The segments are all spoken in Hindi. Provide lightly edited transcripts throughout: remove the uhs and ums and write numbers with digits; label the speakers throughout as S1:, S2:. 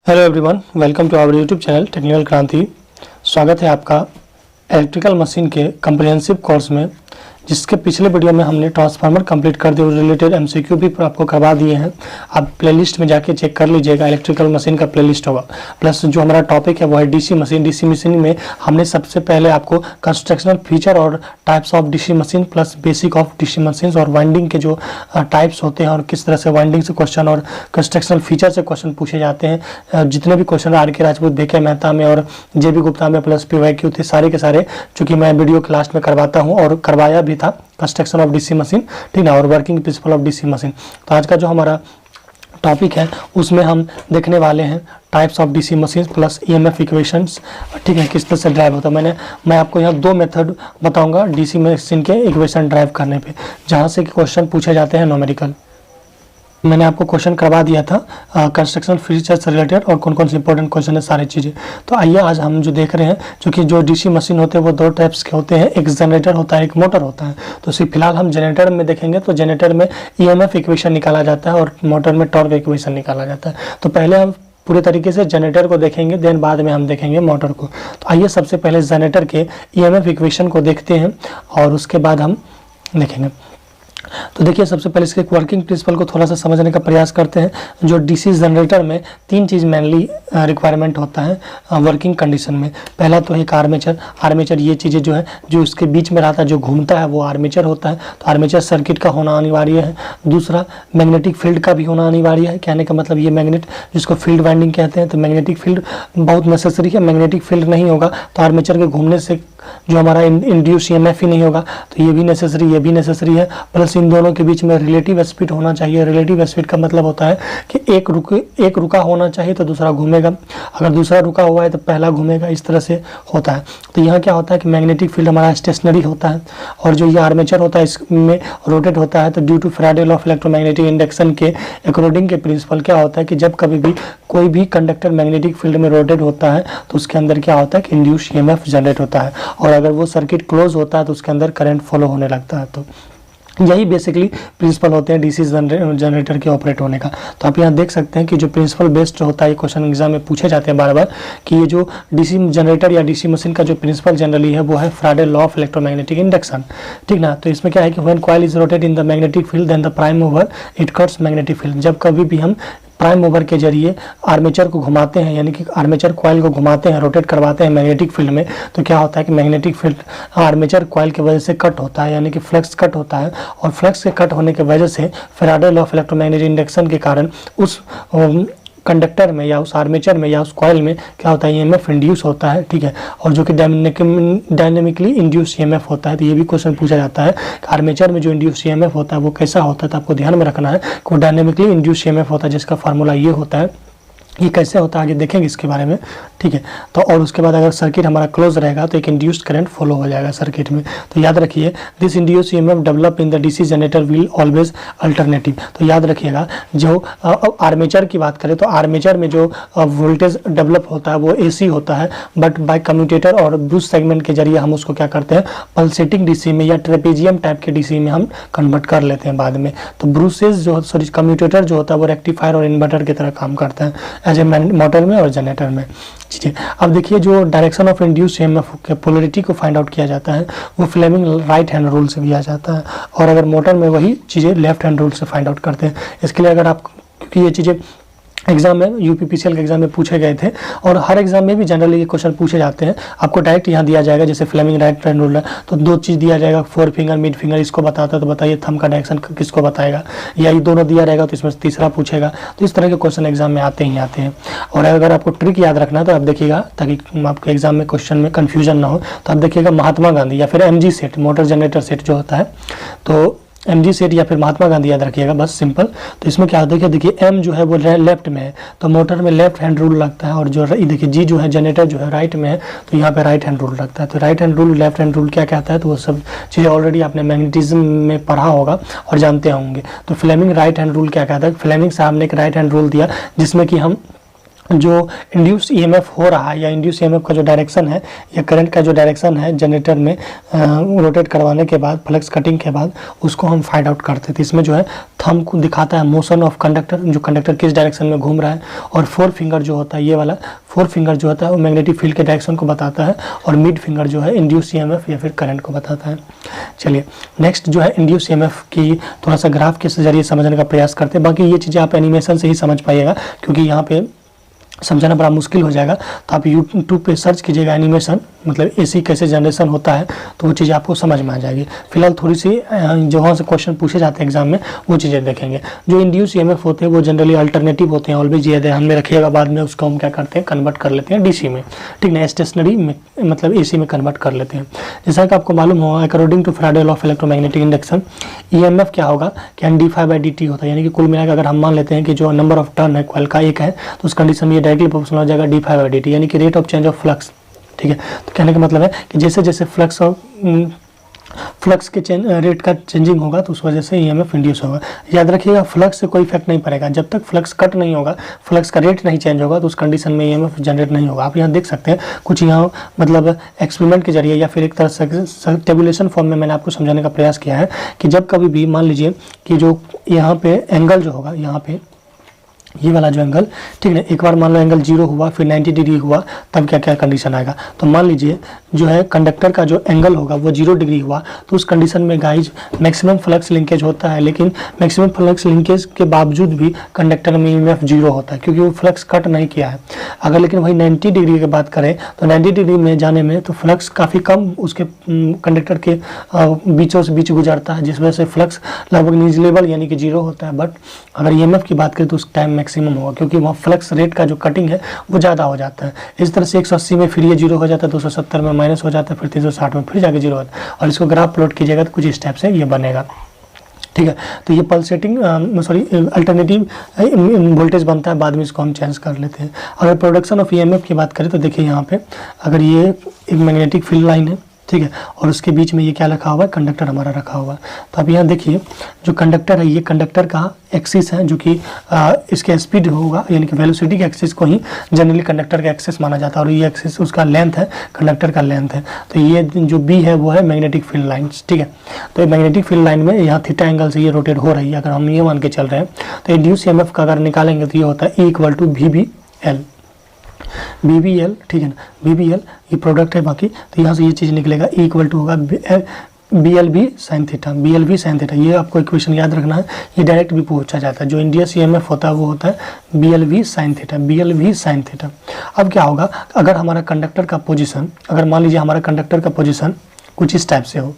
S1: Hello everyone, welcome to our YouTube channel technical Kranti. स्वागत है आपका इलेक्ट्रिकल मशीन के कम्प्रिहेंसिव कोर्स में, जिसके पिछले वीडियो में हमने ट्रांसफार्मर कंप्लीट कर दिए, रिलेटेड एमसीक्यू भी आपको करवा दिए हैं। आप प्लेलिस्ट में जाके चेक कर लीजिएगा, इलेक्ट्रिकल मशीन का प्लेलिस्ट होगा। प्लस जो हमारा टॉपिक है वो है डीसी मशीन। डीसी मशीन में हमने सबसे पहले आपको कंस्ट्रक्शनल फीचर और types of DC machine plus basic of DC machine और वाइंडिंग के जो टाइप्स होते हैं और किस तरह से वाइंडिंग से क्वेश्चन और कंस्ट्रक्शनल फीचर से क्वेश्चन पूछे जाते हैं। जितने भी क्वेश्चन आर के राजपूत, बीके मेहता में और जेबी गुप्ता में प्लस पीवाईक्यू थे, सारे के सारे चूंकि मैं वीडियो क्लास में करवाता हूँ और करवाया भी था, कंस्ट्रक्शन ऑफ डीसी मशीन, ठीक ना, और working principle of DC machine. तो आज का जो हमारा टॉपिक है उसमें हम देखने वाले हैं types of DC machine plus EMF equations, ठीक है, किस तरह से ड्राइव होता है। मैं आपको यहाँ दो मेथड बताऊंगा डीसी मशीन के इक्वेशन ड्राइव करने पे, जहाँ से क्वेश्चन पूछे जाते हैं न्यूमेरिकल। मैंने आपको क्वेश्चन करवा दिया था कंस्ट्रक्शन फीचर से रिलेटेड और कौन कौन से इंपॉर्टेंट क्वेश्चन है, सारी चीज़ें। तो आइए आज हम जो देख रहे हैं, क्योंकि जो डीसी मशीन होते हैं वो दो टाइप्स के होते हैं, एक जनरेटर होता है, एक मोटर होता है। तो फिलहाल हम जनरेटर में देखेंगे। तो जनरेटर में ईएमएफ इक्वेशन निकाला जाता है और मोटर में टॉर्क इक्वेशन निकाला जाता है। तो पहले हम पूरे तरीके से जनरेटर को देखेंगे, देन बाद में हम देखेंगे मोटर को। तो आइए सबसे पहले जनरेटर के ईएमएफ इक्वेशन को देखते हैं और उसके बाद हम देखेंगे। तो देखिए, सबसे पहले इसके वर्किंग प्रिंसिपल को थोड़ा सा समझने का प्रयास करते हैं। जो डीसी जनरेटर में तीन चीज़ मेनली रिक्वायरमेंट होता है वर्किंग कंडीशन में। पहला तो एक आर्मेचर ये चीज़ें जो है, जो इसके बीच में रहता है, जो घूमता है, वो आर्मेचर होता है। तो आर्मेचर सर्किट का होना अनिवार्य है। दूसरा, मैग्नेटिक फील्ड का भी होना अनिवार्य है। कहने का मतलब ये मैग्नेट, जिसको फील्ड वाइंडिंग कहते हैं, तो मैग्नेटिक फील्ड बहुत नेसेसरी है। मैग्नेटिक फील्ड नहीं होगा तो आर्मेचर के घूमने से जो हमारा इंड्यूस ईएमएफ ही नहीं होगा, तो ये भी नेसेसरी है। प्लस इन दोनों के बीच में रिलेटिव स्पीड होना चाहिए। रिलेटिव स्पीड का मतलब होता है कि एक रुका होना चाहिए तो दूसरा घूमेगा, अगर दूसरा रुका हुआ है तो पहला घूमेगा, इस तरह से होता है। तो यहाँ क्या होता है कि मैग्नेटिक फील्ड हमारा स्टेशनरी होता है और जो ये आर्मेचर होता है इसमें रोटेट होता है। तो due to Faraday law of electromagnetic induction के अकॉर्डिंग के प्रिंसिपल क्या होता है कि जब कभी भी कोई भी कंडक्टर मैग्नेटिक फील्ड में रोटेट होता है तो उसके अंदर क्या होता है कि इंड्यूस ईएमएफ जनरेट होता है, और अगर वो सर्किट क्लोज होता है तो उसके अंदर करंट फॉलो होने लगता है। तो यही बेसिकली प्रिंसिपल होते हैं डीसी जनरेटर के ऑपरेट होने का। तो आप यहाँ देख सकते हैं कि जो प्रिंसिपल बेस्ड होता है, ये क्वेश्चन एग्जाम में पूछे जाते हैं बार बार, कि ये जो डीसी जनरेटर या डीसी मशीन का जो प्रिंसिपल जनरली है वो है Faraday law of electromagnetic induction, ठीक ना। तो इसमें क्या है कि when coil is rotate in the magnetic field then the prime mover it cuts magnetic field. जब कभी भी हम प्राइम मूवर के जरिए आर्मेचर को घुमाते हैं, यानी कि आर्मेचर कॉइल को घुमाते हैं, रोटेट करवाते हैं मैग्नेटिक फील्ड में, तो क्या होता है कि मैग्नेटिक फील्ड आर्मेचर कॉइल की वजह से कट होता है, यानी कि फ्लक्स कट होता है। और फ्लक्स के कट होने की वजह से Faraday law of electromagnetic induction के कारण उस कंडक्टर में या उस आर्मेचर में या उस कॉइल में क्या होता है, ईएमएफ इंड्यूस होता है, ठीक है, और जो कि डायनेमिकली इंड्यूस ईएमएफ होता है। तो ये भी क्वेश्चन पूछा जाता है कि आर्मेचर में जो इंड्यूस ईएमएफ होता है वो कैसा होता है। तो आपको ध्यान में रखना है कि वो डायनेमिकली इंड्यूस ईएमएफ होता है, जिसका फार्मूला ये होता है। ये कैसे होता है आगे देखेंगे इसके बारे में, ठीक है। तो और उसके बाद अगर सर्किट हमारा क्लोज रहेगा तो एक इंड्यूस्ड करंट फॉलो हो जाएगा सर्किट में। तो याद रखिए, this induced EMF develop in the DC generator will always alternative. तो याद रखिएगा, जो आर्मेचर की बात करें तो आर्मेचर में जो वोल्टेज डेवलप होता है वो एसी होता है, बट बाय कम्यूटेटर और ब्रूस सेगमेंट के जरिए हम उसको क्या करते हैं, पल्सेटिंग डीसी में या ट्रेपेजियम टाइप के डीसी में हम कन्वर्ट कर लेते हैं बाद में। तो ब्रूसेज जो कम्यूटेटर जो होता है वो रेक्टिफायर और इन्वर्टर की तरह काम करता है एज ए मोटर में और जनरेटर में, ठीक है। अब देखिए, जो डायरेक्शन ऑफ इंड्यूस ईएमएफ के पोलरिटी को फाइंड आउट किया जाता है वो फ्लेमिंग राइट हैंड रूल से किया जाता है, और अगर मोटर में वही चीज़ें लेफ्ट हैंड रूल से फाइंड आउट करते हैं। इसके लिए अगर आप, क्योंकि ये चीज़ें एग्जाम में यूपीपीसीएल के एग्जाम में पूछे गए थे और हर एग्जाम में भी जनरली ये क्वेश्चन पूछे जाते हैं, आपको डायरेक्ट यहाँ दिया जाएगा, जैसे फ्लेमिंग राइट हैंड रूल है तो दो चीज़ दिया जाएगा, फोर फिंगर मिड फिंगर इसको बताता है, तो बताइए थंब का डायरेक्शन किसको बताएगा, या ये दोनों दिया रहेगा तो इसमें तीसरा पूछेगा। तो इस तरह के क्वेश्चन एग्जाम में आते हैं। और अगर आपको ट्रिक याद रखना है तो आप देखिएगा, ताकि आपके एग्जाम में क्वेश्चन में कन्फ्यूजन ना हो, तो आप देखिएगा महात्मा गांधी या फिर MG set, motor generator set जो होता है, तो एमजी सेट या फिर महात्मा गांधी याद रखिएगा, बस सिंपल। तो इसमें क्या होता है, देखिए एम जो है वो लेफ्ट में है तो मोटर में लेफ्ट हैंड रूल लगता है, और जो देखिए जी जो है जनरेटर जो है राइट में है तो यहाँ पे राइट हैंड रूल लगता है। तो right hand rule left hand rule क्या कहता है, तो वो सब चीज़ें ऑलरेडी आपने मैग्नेटिज्म में पढ़ा होगा और जानते होंगे। तो फ्लेमिंग राइट हैंड रूल क्या कहता है, फ्लेमिंग साहब ने एक राइट हैंड रूल दिया जिसमें कि हम जो इंड्यूस ईएमएफ हो रहा है या इंड्यूस ईएमएफ का जो डायरेक्शन है या करंट का जो डायरेक्शन है जनरेटर में रोटेट करवाने के बाद, फ्लक्स कटिंग के बाद, उसको हम फाइंड आउट करते थे। इसमें जो है थंब को दिखाता है मोशन ऑफ कंडक्टर, जो कंडक्टर किस डायरेक्शन में घूम रहा है, और 4 फिंगर जो होता है, ये वाला 4 फिंगर जो होता है वो मैग्नेटिक फील्ड के डायरेक्शन को बताता है, और मिड फिंगर जो है इंड्यूस ईएमएफ या फिर करंट को बताता है। चलिए नेक्स्ट जो है इंड्यूस ईएमएफ की थोड़ा सा ग्राफ के जरिए समझने का प्रयास करते हैं। बाकी ये चीज़ें आप एनिमेशन से ही समझ पाइएगा, क्योंकि यहाँ पे समझाना बड़ा मुश्किल हो जाएगा। तो आप यूट्यूब पे सर्च कीजिएगा एनिमेशन, मतलब एसी कैसे जनरेशन होता है, तो वो चीज़ें आपको समझ में आ जाएगी। फिलहाल थोड़ी सी जहाँ से क्वेश्चन पूछे जाते हैं एग्जाम में वो चीज़ें देखेंगे। जो इंड्यूस ईएमएफ होते हैं वो जनरली अल्टरनेटिव होते हैं, ऑलवेज ये ध्यान में रखिएगा। बाद में उसको हम क्या करते हैं, कन्वर्ट कर लेते हैं डीसी में, ठीक ना, स्टेशनरी में मतलब एसी में कन्वर्ट कर लेते हैं। जैसा कि आपको मालूम हो, according to Faraday law of electromagnetic induction, EMF क्या होगा कि d∅dt होता है। यानी कि कुल मिलाकर अगर हम मान लेते हैं कि जो नंबर ऑफ टर्न है कॉइल का 1 है, तो उस कंडीशन में ये डायरेक्टली प्रोपोर्शनल हो जाएगा d∅dt, यानी कि rate of change of flux, ठीक है। तो कहने का मतलब है कि जैसे जैसे फ्लक्स के रेट का चेंजिंग होगा तो उस वजह से ईएमएफ इंड्यूस होगा। याद रखिएगा फ्लक्स से कोई इफेक्ट नहीं पड़ेगा, जब तक फ्लक्स कट नहीं होगा, फ्लक्स का रेट नहीं चेंज होगा, तो उस कंडीशन में ईएमएफ जनरेट नहीं होगा। आप यहाँ देख सकते हैं कुछ यहाँ मतलब एक्सपेरिमेंट के जरिए या फिर एक तरह से टेबुलेशन फॉर्म में मैंने आपको समझाने का प्रयास किया है कि जब कभी भी मान लीजिए कि जो यहाँ पे एंगल जो होगा, यहाँ पे ये वाला जो एंगल, ठीक है, एक बार मान लो एंगल 0 हुआ फिर 90 डिग्री हुआ, तब क्या क्या कंडीशन आएगा। तो मान लीजिए जो है कंडक्टर का जो एंगल होगा वो 0 डिग्री हुआ, तो उस कंडीशन में गाइज मैक्सिमम फ्लक्स लिंकेज होता है, लेकिन मैक्सिमम फ्लक्स लिंकेज के बावजूद भी कंडक्टर में ईएमएफ 0 होता है, क्योंकि वो फ्लक्स कट नहीं किया है। अगर लेकिन वही 90 डिग्री की बात करें तो 90 डिग्री में जाने में तो फ्लक्स काफ़ी कम उसके कंडक्टर के बीचों से बीच गुजरता है, जिस वजह से फ्लक्स लगभग निजिलेबल यानी कि 0 होता है। बट अगर ईएमएफ की बात करें तो उस टाइम मैक्सिमम होगा, क्योंकि वहाँ फ्लक्स रेट का जो कटिंग है वो ज़्यादा हो जाता है। इस तरह से 180 में फिर ये 0 हो जाता है, 270 में माइनस हो जाता है, फिर 360 में फिर जाके 0 होता है। और इसको ग्राफ प्लॉट कीजिएगा तो कुछ इस टाइप से ये बनेगा, ठीक है। तो ये पल्सेटिंग अल्टरनेटिव वोल्टेज बनता है, बाद में इसको हम चेंज कर लेते हैं। अगर प्रोडक्शन ऑफ ईएमएफ की बात करें तो देखिए यहाँ पे अगर ये एक मैग्नेटिक फील्ड लाइन है, ठीक है, और उसके बीच में ये क्या रखा हुआ है, कंडक्टर हमारा रखा हुआ है। तो अब यहाँ देखिए जो कंडक्टर है, ये कंडक्टर का एक्सिस है, जो कि इसके स्पीड होगा यानी कि वेलोसिटी के एक्सिस को ही जनरली कंडक्टर का एक्सिस माना जाता है, और ये एक्सिस उसका लेंथ है, कंडक्टर का लेंथ है। तो ये जो बी है वो है मैग्नेटिक फील्ड लाइन्स, ठीक है। तो ये मैग्नेटिक फील्ड लाइन में यहाँ थीटा एंगल से ये रोटेट हो रही है। अगर हम ये मान के चल रहे हैं तो इंड्यूस ईएमएफ का अगर निकालेंगे तो ये होता है E = VBL, ठीक है ना, VBL ये प्रोडक्ट है बाकी। तो यहाँ से ये चीज़ निकलेगा E = होगा BLV sin theta, BLV sin theta. ये आपको इक्वेशन याद रखना है, ये डायरेक्ट भी पूछा जाता है। जो इंड्यूस ईएमएफ होता है वो होता है BLV sin theta, BLV sin theta. अब क्या होगा, अगर हमारा कंडक्टर का पोजीशन, अगर मान लीजिए हमारा कंडक्टर का पोजीशन कुछ इस टाइप से हो,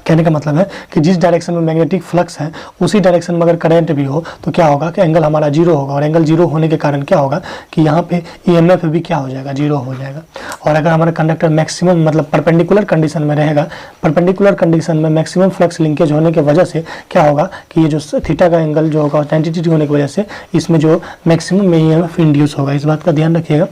S1: कहने का मतलब है कि जिस डायरेक्शन में मैग्नेटिक फ्लक्स है उसी डायरेक्शन में अगर करंट भी हो तो क्या होगा कि एंगल हमारा 0 होगा, और एंगल 0 होने के कारण क्या होगा कि यहाँ पे ईएमएफ भी क्या हो जाएगा, 0 हो जाएगा। और अगर हमारा कंडक्टर मैक्सिमम मतलब परपेंडिकुलर कंडीशन में रहेगा, परपेंडिकुलर कंडीशन में मैक्सिमम फ्लक्स लिंकेज होने की वजह से क्या होगा कि ये जो थीटा का एंगल जो होगा 90 डिग्री होने की वजह से इसमें जो मैक्सिमम में ईएमएफ इंड्यूस होगा। इस बात का ध्यान रखिएगा,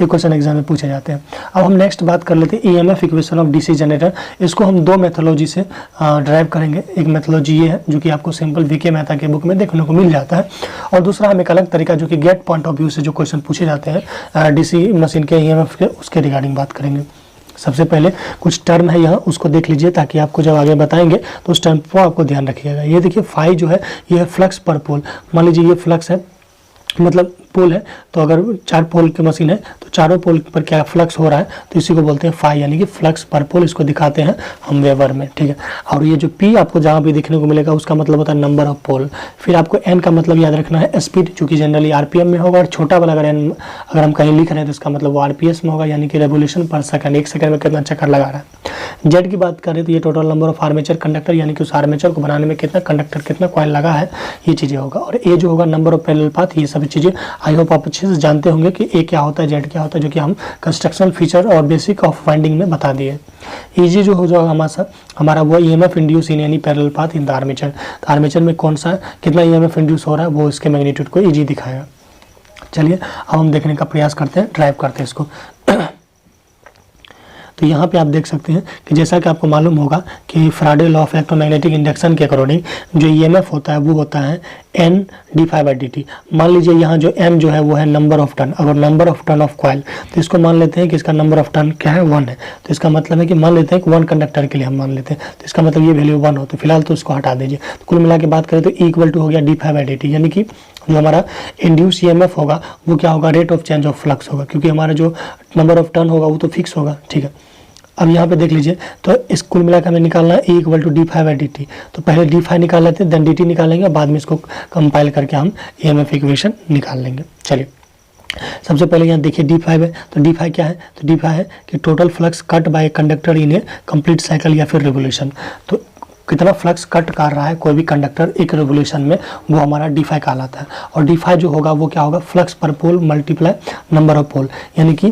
S1: ये क्वेश्चन एग्जाम में पूछे जाते हैं। अब हम नेक्स्ट बात कर लेते हैं EMF equation of DC generator. इसको हम दो मेथोलॉजी से ड्राइव करेंगे। एक मेथोलॉजी ये है जो कि आपको सिंपल वीके मेहता के बुक में देखने को मिल जाता है, और दूसरा हम एक अलग तरीका जो कि गेट पॉइंट ऑफ व्यू से जो क्वेश्चन पूछे जाते हैं डीसी मशीन के ईएमएफ के, उसके रिगार्डिंग बात करेंगे। सबसे पहले कुछ टर्म है यहाँ, उसको देख लीजिए ताकि आपको जब आगे बताएंगे तो उस टर्म को आपको ध्यान रखिएगा। ये देखिए फाई जो है ये है फ्लक्स पर पोल। मान लीजिए ये फ्लक्स है, मतलब पोल है, तो अगर 4 पोल की मशीन है तो चारों पोल पर क्या फ्लक्स हो रहा है तो इसी को बोलते हैं फाई, यानी कि फ्लक्स पर पोल। इसको दिखाते हैं हम वेबर में, ठीक है। और ये जो पी आपको जहाँ भी देखने को मिलेगा उसका मतलब होता है नंबर ऑफ पोल। फिर आपको एन का मतलब याद रखना है स्पीड, जो कि जनरली आरपीएम में होगा, और छोटा वाला अगर एन अगर हम कहीं लिख रहे हैं तो इसका मतलब वो आरपीएस में होगा, यानी कि रेवोल्यूशन पर सेकंड, 1 सेकंड में कितना चक्कर लगा रहा है। जेड की बात करें तो ये total number of armature conductor, यानी कि उस आर्मेचर को बनाने में कितना कंडक्टर कितना कॉइल लगा है, ये चीज़ें होगा। और ए जो होगा नंबर ऑफ पैरेलल पाथ, ये सभी चीज़ें आई होप आप अच्छे से जानते होंगे कि ए क्या होता है, जेड क्या होता है, जो कि हम कंस्ट्रक्शनल फीचर और बेसिक ऑफ वाइंडिंग में बता दिए। ईजी जो हो जाएगा हमारा वो EMF induce in any parallel path in the armature. तो आर्मेचर में कौन सा कितना ईएमएफ इंड्यूस हो रहा है वो इसके मैग्नीट्यूड को ईजी दिखाएगा। चलिए अब हम देखने का प्रयास करते हैं, ड्राइव करते हैं इसको। तो यहाँ पे आप देख सकते हैं कि जैसा कि आपको मालूम होगा कि Faraday law of electromagnetic induction के अकॉर्डिंग जो ईएमएफ होता है वो होता है n d∅dt। मान लीजिए यहाँ जो m जो है वो है नंबर ऑफ टर्न, अगर number of turn off coil, तो इसको मान लेते हैं कि इसका नंबर ऑफ टर्न क्या है 1 है। तो इसका मतलब है कि मान लेते हैं कि 1 कंडक्टर के लिए हम मान लेते हैं, तो इसका मतलब ये वैल्यू 1 हो, तो फिलहाल तो इसको हटा दीजिए। तो कुल मिला के बात करें तो E = हो गया d∅dt, यानी कि जो हमारा इंड्यूस ईएमएफ होगा वो क्या होगा, rate of change of flux होगा, क्योंकि हमारा जो नंबर ऑफ टर्न होगा वो तो फिक्स होगा। ठीक है, अब यहाँ पे देख लीजिए, तो इस कुल मिला के हमें निकालना है E = d∅dt। तो पहले d∅ निकाल लेते हैं, देन dt निकालेंगे, बाद में इसको कंपाइल करके हम ईएमएफ इक्वेशन निकाल लेंगे। चलिए सबसे पहले यहाँ देखिए d∅ है, तो d∅ क्या है, तो d∅ है कि total flux cut by conductor in A complete cycle या फिर रिवोल्यूशन। तो कितना फ्लक्स कट कर रहा है कोई भी कंडक्टर एक रिवोल्यूशन में, वो हमारा d∅ कहलाता है। और d∅ जो होगा वो क्या होगा, फ्लक्स पर पोल मल्टीप्लाई नंबर ऑफ पोल, यानी कि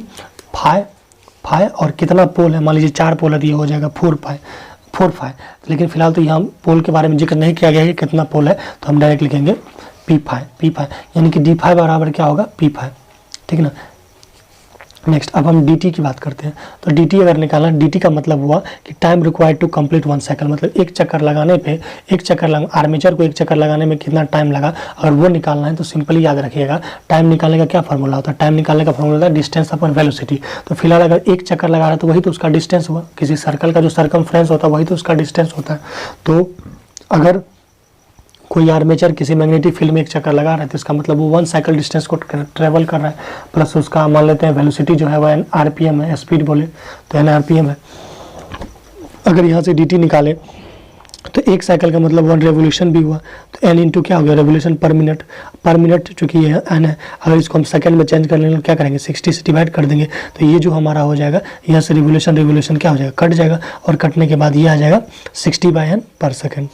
S1: फाई और कितना पोल है, मान लीजिए 4 पोल है तो ये हो जाएगा 4 फाई। लेकिन फिलहाल तो यहाँ पोल के बारे में जिक्र नहीं किया गया है कि कितना पोल है, तो हम डायरेक्ट लिखेंगे p∅, यानी कि d∅ बराबर क्या होगा p∅। ठीक ना। नेक्स्ट अब हम dt की बात करते हैं। तो dt अगर निकालना, dt का मतलब हुआ कि time required to complete 1 cycle, मतलब एक चक्कर लगाने पे आर्मेचर को एक चक्कर लगाने में कितना टाइम लगा, अगर वो निकालना है तो सिंपली याद रखिएगा टाइम निकालने का क्या फॉर्मूला होता है, टाइम निकालने का फॉर्मूला होता है डिस्टेंस अपॉन वेलोसिटी। तो फिलहाल अगर एक चक्कर लगा रहा है तो वही तो उसका डिस्टेंस हुआ, किसी सर्कल का जो सर्कमफ्रेंस होता है वही तो उसका डिस्टेंस होता है। तो अगर कोई आर्मेचर किसी मैग्नेटिक फील्ड में एक चक्कर लगा रहा है तो इसका मतलब वो 1 साइकिल डिस्टेंस को ट्रेवल कर रहा है, प्लस उसका मान लेते हैं वेलोसिटी जो है वह आरपीएम है, स्पीड बोले तो एन आरपीएम है। अगर यहाँ से dt निकाले तो एक साइकिल का मतलब 1 रेवोल्यूशन भी हुआ, तो n इंटू क्या हो गया, रेवोल्यूशन पर मिनट चूँकि ये n है, अगर इसको हम सेकंड में चेंज करने के क्या करेंगे 60 से डिवाइड कर देंगे, तो ये जो हमारा हो जाएगा यहाँ से रिवोल्यूशन क्या हो जाएगा, कट जाएगा, और कटने के बाद ये आ जाएगा 60/n पर सेकेंड।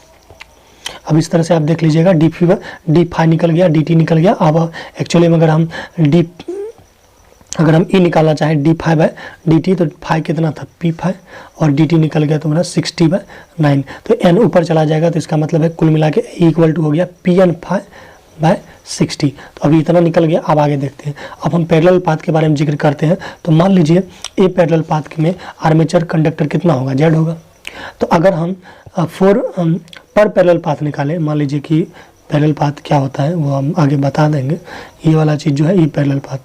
S1: अब इस तरह से आप देख लीजिएगा d∅ निकल गया, dt निकल गया। अब एक्चुअली में अगर हम e निकालना चाहें d∅/dt, तो फाई कितना था p∅, और dt निकल गया तो मेरा 60/9, तो n ऊपर चला जाएगा, तो इसका मतलब है कुल मिला के E = हो गया Pn∅/60। तो अभी इतना निकल गया। अब आगे देखते हैं। अब हम पैरेलल पाथ के बारे में जिक्र करते हैं। तो मान लीजिए ए पैरेलल पाथ में आर्मेचर कंडक्टर कितना होगा, Z होगा। तो अगर हम पर पैरेलल पाथ निकालें, मान लीजिए कि पैरेलल पाथ क्या होता है वो हम आगे बता देंगे। ये वाला चीज़ जो है ई पैरेलल पाथ,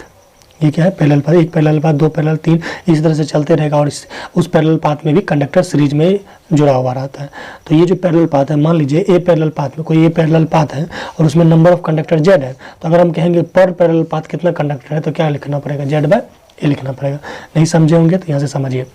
S1: ये क्या है पैरेलल पाथ, एक पैरेलल पाथ, 2 पैरेलल, 3, इस तरह से चलते रहेगा, और उस पैरेलल पाथ में भी कंडक्टर सीरीज में जुड़ा हुआ रहता है। तो ये जो पैरेलल पाथ है, मान लीजिए ए पैरेलल पाथ में कोई ए पैरेलल पाथ है और उसमें नंबर ऑफ कंडक्टर Z है, तो अगर हम कहेंगे पर पैरेलल पाथ कितना कंडक्टर है, तो क्या लिखना पड़ेगा, Z/A लिखना पड़ेगा। नहीं समझे होंगे तो यहाँ से समझिए।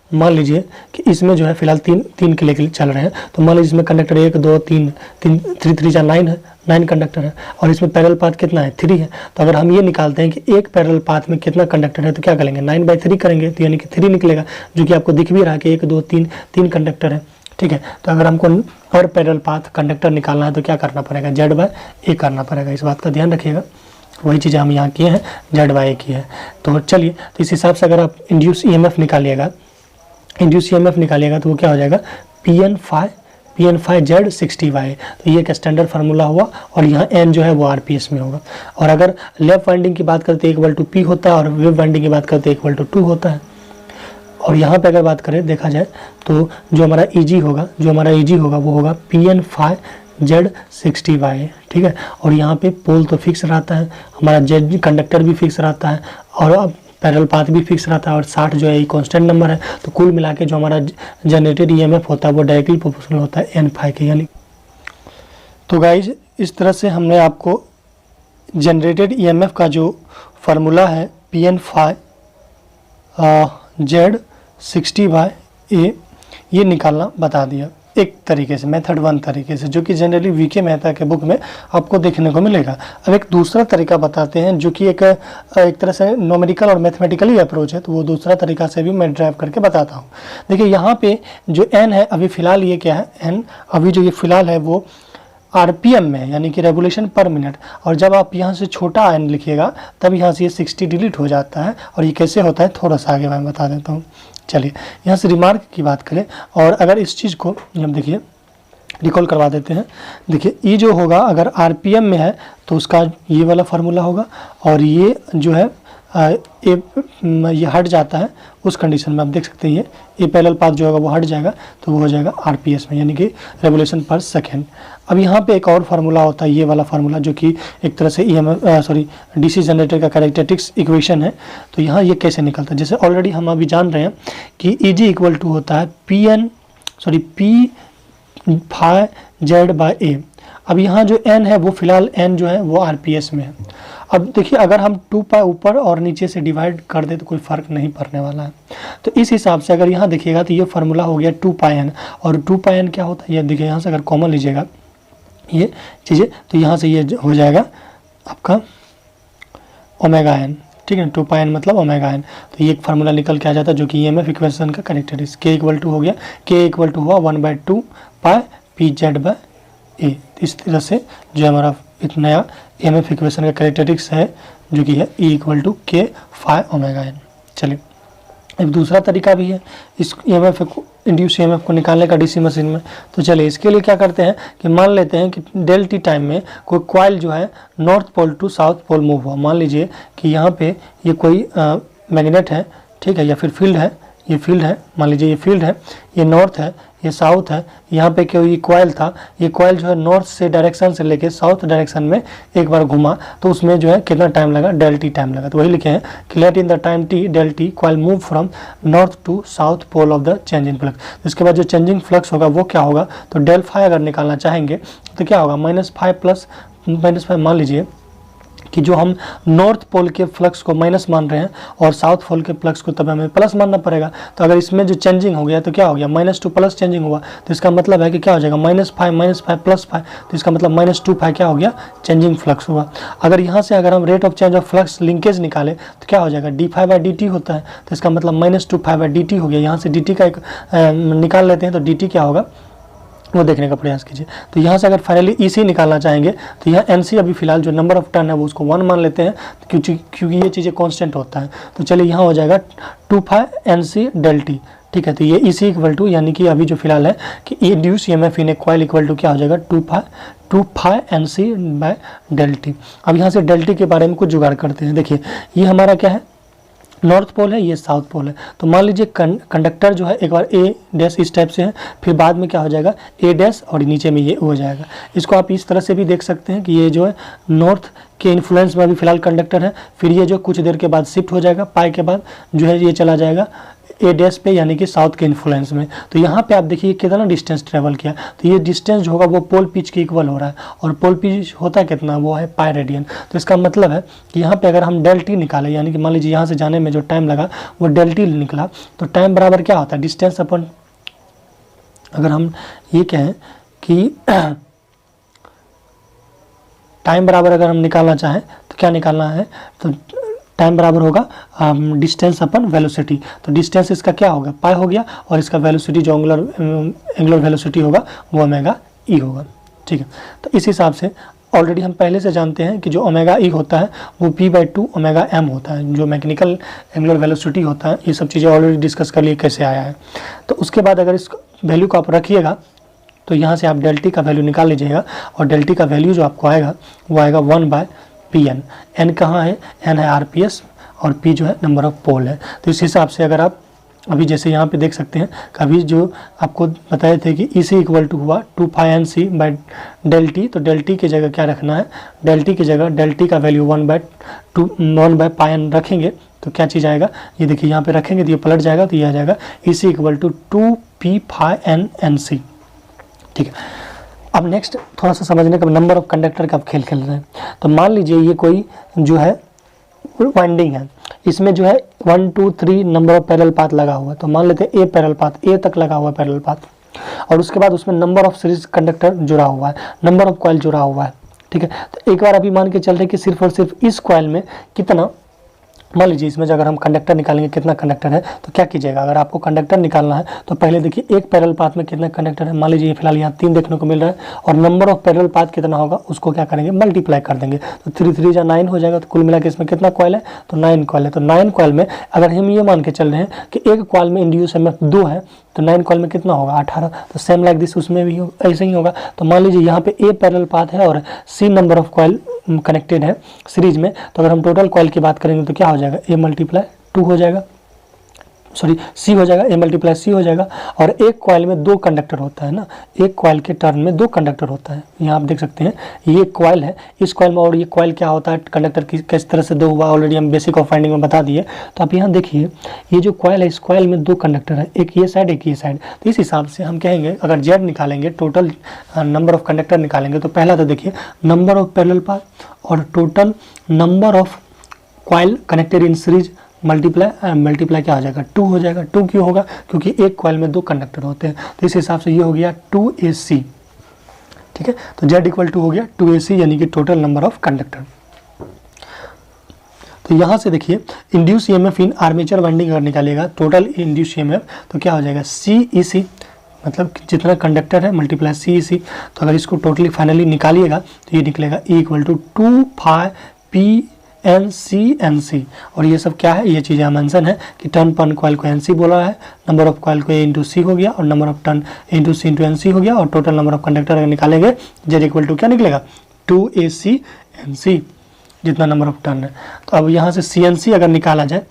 S1: मान लीजिए कि इसमें जो है फिलहाल तीन के लेकर चल रहे हैं, तो मान लीजिए इसमें कंडक्टर 1 2 3 3 9 है, 9 कंडक्टर है, और इसमें पैरेलल पाथ कितना है 3 है। तो अगर हम ये निकालते हैं कि एक पैरेलल पाथ में कितना कंडक्टर है, तो क्या करेंगे 9/3 करेंगे, तो यानी कि 3 निकलेगा, जो कि आपको दिख भी रहा है कि 1 2 3 कंडक्टर है। ठीक है, तो अगर हमको पर पैरेलल पाथ कंडक्टर निकालना है तो क्या करना पड़ेगा, Z/A करना पड़ेगा। इस बात का ध्यान रखिएगा, वही चीज़ हम यहाँ किए हैं, Z/A की है। तो चलिए, तो इस हिसाब से अगर आप इंड्यूस ईएमएफ निकालिएगा तो वो क्या हो जाएगा Pn∅Z 60Y। तो ये एक स्टैंडर्ड फार्मूला हुआ, और यहाँ n जो है वो RPS में होगा। और अगर लेफ्ट वाइंडिंग की बात करते हैं = P होता है, और वेव वाइंडिंग की बात करते हैं = 2 होता है। और यहाँ पे अगर बात करें देखा जाए तो जो हमारा EG होगा वो होगा Pn∅Z 60Y। ठीक है, और यहाँ पे पोल तो फिक्स रहता है, हमारा Z कंडक्टर भी फिक्स रहता है, और पैरेलल पाथ भी फिक्स रहता है, और 60 जो है ये कांस्टेंट नंबर है। तो कुल मिला के जो हमारा जनरेटेड ईएमएफ होता है वो डायरेक्टली प्रोपोर्शनल होता है n∅ के, यानी। तो गाइज इस तरह से हमने आपको जनरेटेड ईएमएफ का जो फार्मूला है Pn∅Z 60Y ये निकालना बता दिया एक तरीके से, मेथड 1 तरीके से, जो कि जनरली वीके मेहता के बुक में आपको देखने को मिलेगा। अब एक दूसरा तरीका बताते हैं जो कि एक तरह से न्यूमेरिकल और मैथमेटिकली अप्रोच है, तो वो दूसरा तरीका से भी मैं ड्राइव करके बताता हूँ। देखिए यहाँ पे जो n है, अभी फ़िलहाल ये क्या है n, अभी जो ये फ़िलहाल है वो RPM में है, यानी कि रेवोल्यूशन पर मिनट। और जब आप यहाँ से छोटा n लिखिएगा तब यहाँ से ये 60 डिलीट हो जाता है। और ये कैसे होता है थोड़ा सा आगे मैं बता देता हूँ। चलिए यहाँ से रिमार्क की बात करें, और अगर इस चीज़ को हम देखिए रिकॉल करवा देते हैं। देखिए ये जो होगा अगर RPM में है तो उसका ये वाला फार्मूला होगा, और ये जो है ये हट जाता है उस कंडीशन में आप देख सकते हैं ये पैरेलल पाथ जो होगा वो हट जाएगा तो वो हो जाएगा आरपीएस में, यानी कि रेवोल्यूशन पर सेकेंड। अब यहाँ पे एक और फार्मूला होता है, ये वाला फार्मूला, जो कि एक तरह से डीसी जनरेटर का कैरेक्टरिस्टिक्स इक्वेशन है। तो यहाँ ये कैसे निकलता है, जैसे ऑलरेडी हम अभी जान रहे हैं कि ईजी इक्वल टू होता है पी फाई जेड बाई ए। अब यहाँ जो n है वो फिलहाल n जो है वो आरपीएस में है। अब देखिए अगर हम 2 पाई ऊपर और नीचे से डिवाइड कर दे तो कोई फ़र्क नहीं पड़ने वाला है। तो इस हिसाब से अगर यहाँ देखिएगा तो ये फार्मूला हो गया 2 पाई n, और 2 पाई n क्या होता है, ये देखिए यहाँ से अगर कॉमन लीजिएगा ये चीज़ें तो यहाँ से ये हो जाएगा आपका ओमेगा n, ठीक है। 2 पाई n मतलब ओमेगा n। तो ये एक फार्मूला निकल के आ जाता है जो कि ईएमएफ इक्वेशन का कैरेक्टरिस्टिक्स k इक्वल टू हो गया, k इक्वल टू हुआ 1/2 पाई पी जेड बाई ए। इस तरह से जो हमारा एक नया ईएमएफ इक्वेशन का कैरेक्टरिस्टिक्स है जो कि है ई इक्वल टू के फाई ओमेगा एन। चलिए एक दूसरा तरीका भी है इस ईएमएफ को, इंड्यूस ईएमएफ को निकालने का डीसी मशीन में। तो चलिए इसके लिए क्या करते हैं कि मान लेते हैं कि डेल टी टाइम में कोई कॉइल जो है north pole to south pole move हुआ। मान लीजिए कि यहाँ पे ये कोई मैग्नेट है, ठीक है, या फिर फील्ड है, ये फील्ड है, मान लीजिए ये फील्ड है, ये नॉर्थ है, ये साउथ है। यहाँ पे कोई कॉइल था, ये कॉइल जो है नॉर्थ से डायरेक्शन से लेके साउथ डायरेक्शन में एक बार घुमा तो उसमें जो है कितना टाइम लगा, डेल टी टाइम लगा। तो वही लिखे हैं कि let in the time T del T coil move from north to south pole of the changing flux. इसके बाद जो चेंजिंग फ्लक्स होगा वो क्या होगा, तो डेल फाई अगर निकालना चाहेंगे तो क्या होगा, -5 प्लस -5। मान लीजिए कि जो हम नॉर्थ पोल के फ्लक्स को माइनस मान रहे हैं और साउथ पोल के फ्लक्स को तब हमें प्लस मानना पड़ेगा। तो अगर इसमें जो चेंजिंग हो गया तो क्या हो गया, -2 प्लस चेंजिंग हुआ तो इसका मतलब है कि क्या हो जाएगा, -5 प्लस 5, तो इसका मतलब -2 क्या हो गया, चेंजिंग फ्लक्स हुआ। अगर यहाँ से अगर हम rate of change of flux linkage निकाले तो क्या हो जाएगा, d∅dt होता है, तो इसका मतलब -2π/dt हो गया। यहाँ से dt का एक निकाल लेते हैं तो dt क्या होगा वो देखने का प्रयास कीजिए। तो यहाँ से अगर फाइनली EC निकालना चाहेंगे तो यहाँ NC अभी फिलहाल जो नंबर ऑफ टर्न है वो उसको 1 मान लेते हैं क्योंकि ये चीज़ें कांस्टेंट होता है। तो चलिए यहाँ हो जाएगा 2π NC डेल टी, ठीक है। तो ये EC इक्वल टू, यानी कि अभी जो फिलहाल है कि induce EMF in a coil equal to क्या हो जाएगा, 2π NC बाय डेल टी। अब यहाँ से डेल टी के बारे में कुछ जुगाड़ करते हैं। देखिए ये हमारा क्या है, नॉर्थ पोल है, ये साउथ पोल है। तो मान लीजिए कंडक्टर जो है एक बार ए डैश इस टाइप से है, फिर बाद में क्या हो जाएगा ए डैश और नीचे में ये हो जाएगा। इसको आप इस तरह से भी देख सकते हैं कि ये जो है नॉर्थ के इन्फ्लुएंस में अभी फिलहाल कंडक्टर है, फिर ये जो कुछ देर के बाद शिफ्ट हो जाएगा, पाई के बाद जो है ये चला जाएगा ए डैश पे, यानी कि साउथ के इन्फ्लुएंस में। तो यहाँ पे आप देखिए कितना डिस्टेंस ट्रेवल किया, तो ये डिस्टेंस जो होगा वो पोल पिच के इक्वल हो रहा है, और पोल पिच होता है कितना, वो है पाई रेडियन। तो इसका मतलब है कि यहाँ पे अगर हम डेल टी निकालें, यानी कि मान लीजिए यहाँ से जाने में जो टाइम लगा वो डेल टी निकला, तो टाइम बराबर क्या होता है, डिस्टेंस अपन, अगर हम ये कहें कि टाइम बराबर अगर हम निकालना चाहें तो क्या निकालना है, तो टाइम बराबर होगा डिस्टेंस अपन वेलोसिटी। तो डिस्टेंस इसका क्या होगा, पाई हो गया, और इसका वेलोसिटी जो एंगुलर वेलोसिटी होगा वो ओमेगा ई होगा, ठीक है। तो इस हिसाब से ऑलरेडी हम पहले से जानते हैं कि जो ओमेगा ई होता है वो p/2 ओमेगा m होता है, जो मैकेनिकल एंगुलर वेलोसिटी होता है। ये सब चीज़ें ऑलरेडी डिस्कस कर लिए कैसे आया है। तो उसके बाद अगर इस वैल्यू को आप रखिएगा तो यहाँ से आप डेल टी का वैल्यू निकाल लीजिएगा, और डेल टी का वैल्यू जो आपको आएगा वो आएगा 1/Pn। n कहाँ है, n है आरपीएस, और p जो है नंबर ऑफ पोल है। तो इस हिसाब से अगर आप अभी जैसे यहाँ पे देख सकते हैं कि अभी जो आपको बताए थे कि EC इक्वल टू हुआ 2πNC बाई डेल टी, तो डेल टी की जगह क्या रखना है, डेल टी की जगह डेल टी का वैल्यू 1/πN रखेंगे तो क्या चीज़ आएगा, ये देखिए यहाँ पे रखेंगे तो ये पलट जाएगा, तो ये आ जाएगा EC इक्वल टू 2p∅NNC, ठीक है। अब नेक्स्ट थोड़ा सा समझने का, नंबर ऑफ कंडक्टर का आप खेल खेल रहे हैं। तो मान लीजिए ये कोई जो है वाइंडिंग है, इसमें जो है 1 2 3 नंबर ऑफ पैरेलल पाथ लगा हुआ है। तो मान लेते हैं ए पैरेलल पाथ, ए तक लगा हुआ है पैरेलल पाथ, और उसके बाद उसमें नंबर ऑफ सीरीज कंडक्टर जुड़ा हुआ है, नंबर ऑफ कॉइल जुड़ा हुआ है, ठीक है। तो एक बार अभी मान के चल रहे कि सिर्फ और सिर्फ इस कॉइल में कितना, मान लीजिए इसमें अगर हम कंडक्टर निकालेंगे कितना कंडक्टर है, तो क्या कीजिएगा, अगर आपको कंडक्टर निकालना है तो पहले देखिए एक पैरेलल पाथ में कितना कंडक्टर है। मान लीजिए फिलहाल यहाँ 3 देखने को मिल रहा है, और नंबर ऑफ पैरेलल पाथ कितना होगा उसको क्या करेंगे, मल्टीप्लाई कर देंगे। तो 3 3 जा 9 हो जाएगा। तो कुल मिला के इसमें कितना कॉइल है, तो 9 कॉइल है। तो 9 कॉइल में अगर हम ये मान के चल रहे हैं कि एक कॉइल में इंड्यूस एमएफ 2 है, तो 9 कॉइल में कितना होगा, 18। तो सेम लाइक दिस उसमें भी ऐसे ही होगा। तो मान लीजिए यहाँ पे ए पैरेलल पाथ है और C number of coil connected है सीरीज में, तो अगर हम टोटल कॉइल की बात करेंगे तो क्या हो हो जाएगा A मल्टीप्लाई 2 हो जाएगा, सॉरी C हो जाएगा, A मल्टीप्लाई C हो जाएगा। और एक कॉइल में 2 कंडक्टर होता है ना, एक कॉइल के टर्न में 2 कंडक्टर होता है। यहाँ आप देख सकते हैं ये कॉइल है, इस कॉइल में, और ये कॉइल क्या होता है, कंडक्टर किस तरह से 2 हुआ ऑलरेडी हम बेसिक ऑफ वाइंडिंग में बता दिए। तो आप यहाँ देखिए ये जो कॉइल है, इस कॉइल में 2 कंडक्टर है, एक ये साइड एक ये साइड। तो इस हिसाब से हम कहेंगे अगर Z निकालेंगे, टोटल नंबर ऑफ कंडक्टर निकालेंगे, तो पहला तो देखिए नंबर ऑफ पैरेलल पाथ और total number of coil connected in series multiply क्या हो जाएगा, 2 हो जाएगा। 2 क्यों होगा, क्योंकि एक कॉइल में 2 कंडक्टर होते हैं। तो इस हिसाब से ये हो गया 2AC, ठीक है। तो Z इक्वल टू हो गया 2AC, यानी कि टोटल नंबर ऑफ कंडक्टर। तो यहाँ से देखिए इंड्यूस EMF इन आर्मेचर वाइंडिंग अगर निकालिएगा टोटल इंड्यूस EMF, तो क्या हो जाएगा CEC, मतलब जितना कंडक्टर है मल्टीप्लाई CEC। तो अगर इसको टोटली फाइनली निकालिएगा तो ये निकलेगा E इक्वल टू 2πPNC। और ये सब क्या है, ये चीज़ें मेंशन है कि टर्न पर कॉइल को NC बोला है, नंबर ऑफ कॉइल को A इंटू C हो गया, और number of turn A into C into NC हो गया, और टोटल नंबर ऑफ कंडक्टर अगर निकालेंगे Z इक्वल टू क्या निकलेगा, 2AC/NC, जितना नंबर ऑफ टर्न है। तो अब यहाँ से CNC अगर निकाला जाए,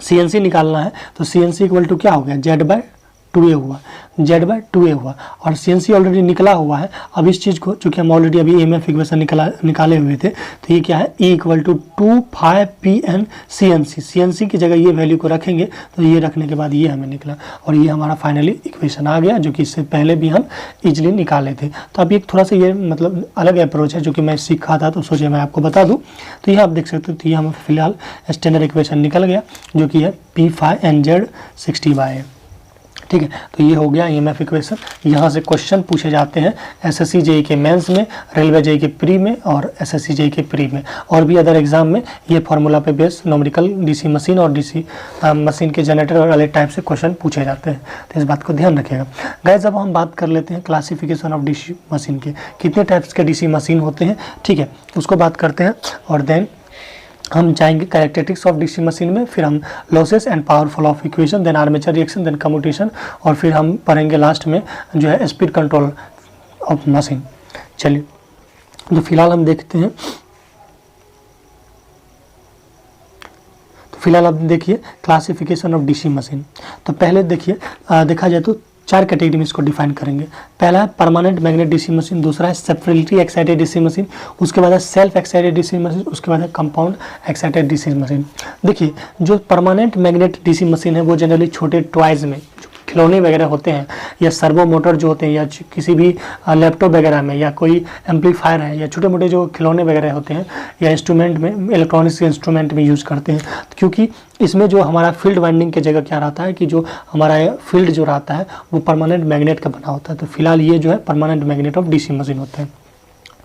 S1: CNC निकालना है तो CNC इक्वल टू क्या हो गया, Z/2A हुआ, Z/2A हुआ, और CNC ऑलरेडी निकला हुआ है। अब इस चीज़ को चूँकि हम ऑलरेडी अभी EMF इक्वेशन निकाले हुए थे, तो ये क्या है, E equal to 2πPNCNC। CNC की जगह ये वैल्यू को रखेंगे, तो ये रखने के बाद ये हमें निकला, और ये हमारा फाइनली इक्वेशन आ गया, जो कि इससे पहले भी हम इजीली निकाले थे। तो अभी एक थोड़ा सा ये मतलब अलग अप्रोच है, जो कि मैं सीखा था, तो सोचे मैं आपको बता दूँ। तो ये आप देख सकते हो, तो ये हमें फिलहाल स्टैंडर्ड इक्वेशन निकल गया, जो कि है P5NZ60/A, ठीक है। तो ये हो गया EMF इक्वेशन। यहाँ से क्वेश्चन पूछे जाते हैं SSC JEE के मेंस में, रेलवे JEE के प्री में, और SSC JEE के प्री में, और भी अदर एग्जाम में ये फार्मूला पे बेस न्यूमेरिकल DC मशीन और DC मशीन के जनरेटर और अलग टाइप से क्वेश्चन पूछे जाते हैं। तो इस बात को ध्यान रखिएगा गाइस। अब हम बात कर लेते हैं क्लासिफिकेशन ऑफ DC मशीन के, कितने टाइप्स के DC मशीन होते हैं, ठीक है, उसको बात करते हैं। और देन हम जाएंगे कैरेक्टरिस्टिक्स ऑफ DC मशीन में, फिर हम losses and powerful of equation, then armature reaction, then commutation, और फिर हम पढ़ेंगे लास्ट में जो है स्पीड कंट्रोल ऑफ मशीन। चलिए तो फिलहाल हम देखते हैं, तो फिलहाल आप देखिए क्लासिफिकेशन ऑफ DC मशीन। तो पहले देखिए देखा जाए तो 4 कैटेगरी में इसको डिफाइन करेंगे। पहला है परमानेंट मैग्नेट DC मशीन, दूसरा है सेपरेटली एक्साइटेड DC मशीन, उसके बाद है सेल्फ एक्साइटेड DC मशीन, उसके बाद है कंपाउंड एक्साइटेड DC मशीन। देखिए जो परमानेंट मैग्नेट DC मशीन है वो जनरली छोटे टॉयज़ में, खिलौने वगैरह होते हैं, या सर्वो मोटर जो होते हैं, या किसी भी लैपटॉप वगैरह में, या कोई एम्पलीफायर है, या छोटे मोटे जो खिलौने वगैरह होते हैं, या इंस्ट्रूमेंट में, इलेक्ट्रॉनिक्स इंस्ट्रूमेंट में यूज़ करते हैं। क्योंकि इसमें जो हमारा फील्ड वाइंडिंग की जगह क्या रहता है कि जो हमारा फील्ड जो रहता है वो परमानेंट मैग्नेट का बना होता है। तो फिलहाल ये जो है permanent magnet of DC machine होता है।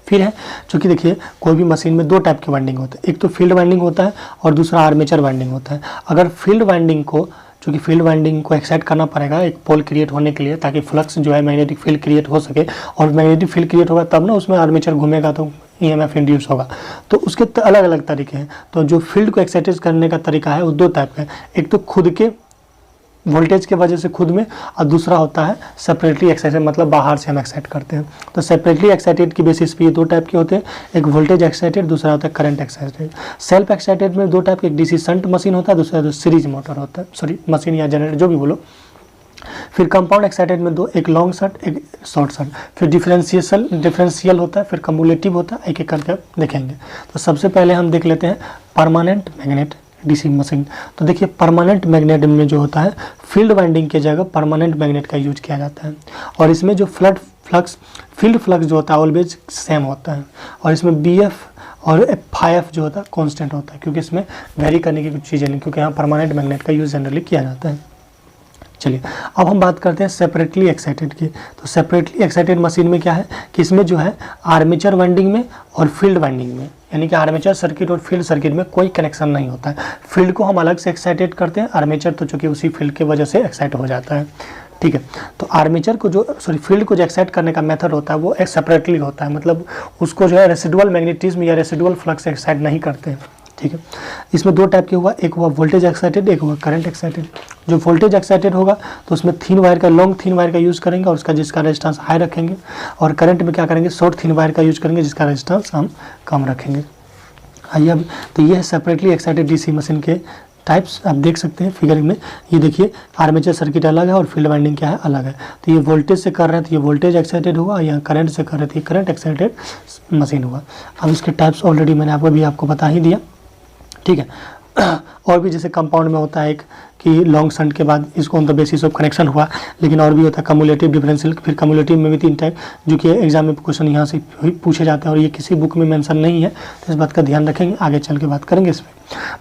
S1: फिर है चूँकि देखिए कोई भी मशीन में 2 टाइप के वाइंडिंग होते हैं, एक तो फील्ड वाइंडिंग होता है और दूसरा आर्मेचर वाइंडिंग होता है। अगर फील्ड वाइंडिंग को, चूँकि फील्ड वाइंडिंग को एक्साइट करना पड़ेगा एक पोल क्रिएट होने के लिए, ताकि फ्लक्स जो है मैग्नेटिक फील्ड क्रिएट हो सके, और मैग्नेटिक फील्ड क्रिएट होगा तब ना उसमें आर्मेचर घूमेगा तो EMF इंड्यूस होगा। तो उसके अलग अलग तरीके हैं। तो जो फील्ड को एक्साइटेड करने का तरीका है वो 2 टाइप का है, एक तो खुद के वोल्टेज के वजह से खुद में, और दूसरा होता है सेपरेटली एक्साइटेड, मतलब बाहर से हम एक्साइट करते हैं। तो सेपरेटली एक्साइटेड की बेसिस पे ये 2 टाइप के होते हैं, एक वोल्टेज एक्साइटेड, दूसरा होता है करंट एक्साइटेड। सेल्फ एक्साइटेड में 2 टाइप के, एक DC शंट मशीन होता है, दूसरा सीरीज मोटर होता है, सॉरी मशीन या जनरेटर जो भी बोलो। फिर कंपाउंड एक्साइटेड में 2, एक लॉन्ग शंट एक शॉर्ट शंट। फिर डिफरेंशियल होता है, फिर कम्युलेटिव होता है, एक एक करके देखेंगे। तो सबसे पहले हम देख लेते हैं परमानेंट मैग्नेट DC मशीन। तो देखिए परमानेंट मैग्नेट में जो होता है फील्ड वाइंडिंग के जगह परमानेंट मैग्नेट का यूज किया जाता है, और इसमें जो फील्ड फ्लक्स जो होता है ऑलवेज सेम होता है, और इसमें BF और Φf जो होता है कांस्टेंट होता है, क्योंकि इसमें वेरी करने की कुछ चीज़ें नहीं, क्योंकि यहाँ परमानेंट मैग्नेट का यूज जनरली किया जाता है। चलिए अब हम बात करते हैं सेपरेटली एक्साइटेड की। तो सेपरेटली एक्साइटेड मशीन में क्या है कि इसमें जो है आर्मेचर वाइंडिंग में और फील्ड वाइंडिंग में, यानी कि आर्मेचर सर्किट और फील्ड सर्किट में कोई कनेक्शन नहीं होता है। फील्ड को हम अलग से एक्साइटेड करते हैं, आर्मेचर तो चूँकि उसी फील्ड की वजह से एक्साइट हो जाता है, ठीक है। तो आर्मेचर को जो फील्ड को जो एक्साइट करने का मेथड होता है वो एक सेपरेटली होता है, मतलब उसको जो है रेसिडुअल मैग्नेटिज्म या रेसिडुअल फ्लक्स एक्साइट नहीं करते हैं, ठीक है। इसमें 2 टाइप के हुआ, एक हुआ वोल्टेज एक्साइटेड, एक हुआ करंट एक्साइटेड। जो वोल्टेज एक्साइटेड होगा तो उसमें लॉन्ग थिन वायर का यूज़ करेंगे और उसका जिसका रेजिस्टेंस हाई रखेंगे, और करंट में क्या करेंगे शॉर्ट थिन वायर का यूज़ करेंगे जिसका रेजिस्टेंस हम कम रखेंगे। आइए अब, तो ये है सेपरेटली एक्साइटेड डीसी मशीन के टाइप्स। आप देख सकते हैं फिगर में, ये देखिए आर्मेचर सर्किट अलग है और फील्ड वाइंडिंग क्या है, अलग है। तो ये वोल्टेज से कर रहे हैं तो ये वोल्टेज एक्साइटेड हुआ, यहाँ करंट से कर रहे थे करंट एक्साइटेड मशीन हुआ। अब इसके टाइप्स ऑलरेडी मैंने आपको बता ही दिया, ठीक है। और भी जैसे कंपाउंड में होता है एक कि लॉन्ग शंट के बाद इसको on the basis of connection हुआ, लेकिन और भी होता है कम्युलेटिव डिफरेंशियल। फिर कम्युलेटिव में भी 3 टाइप, जो कि एग्जाम में क्वेश्चन यहाँ से पूछे जाते हैं और ये किसी बुक में मेंशन नहीं है, तो इस बात का ध्यान रखेंगे, आगे चल के बात करेंगे इसमें।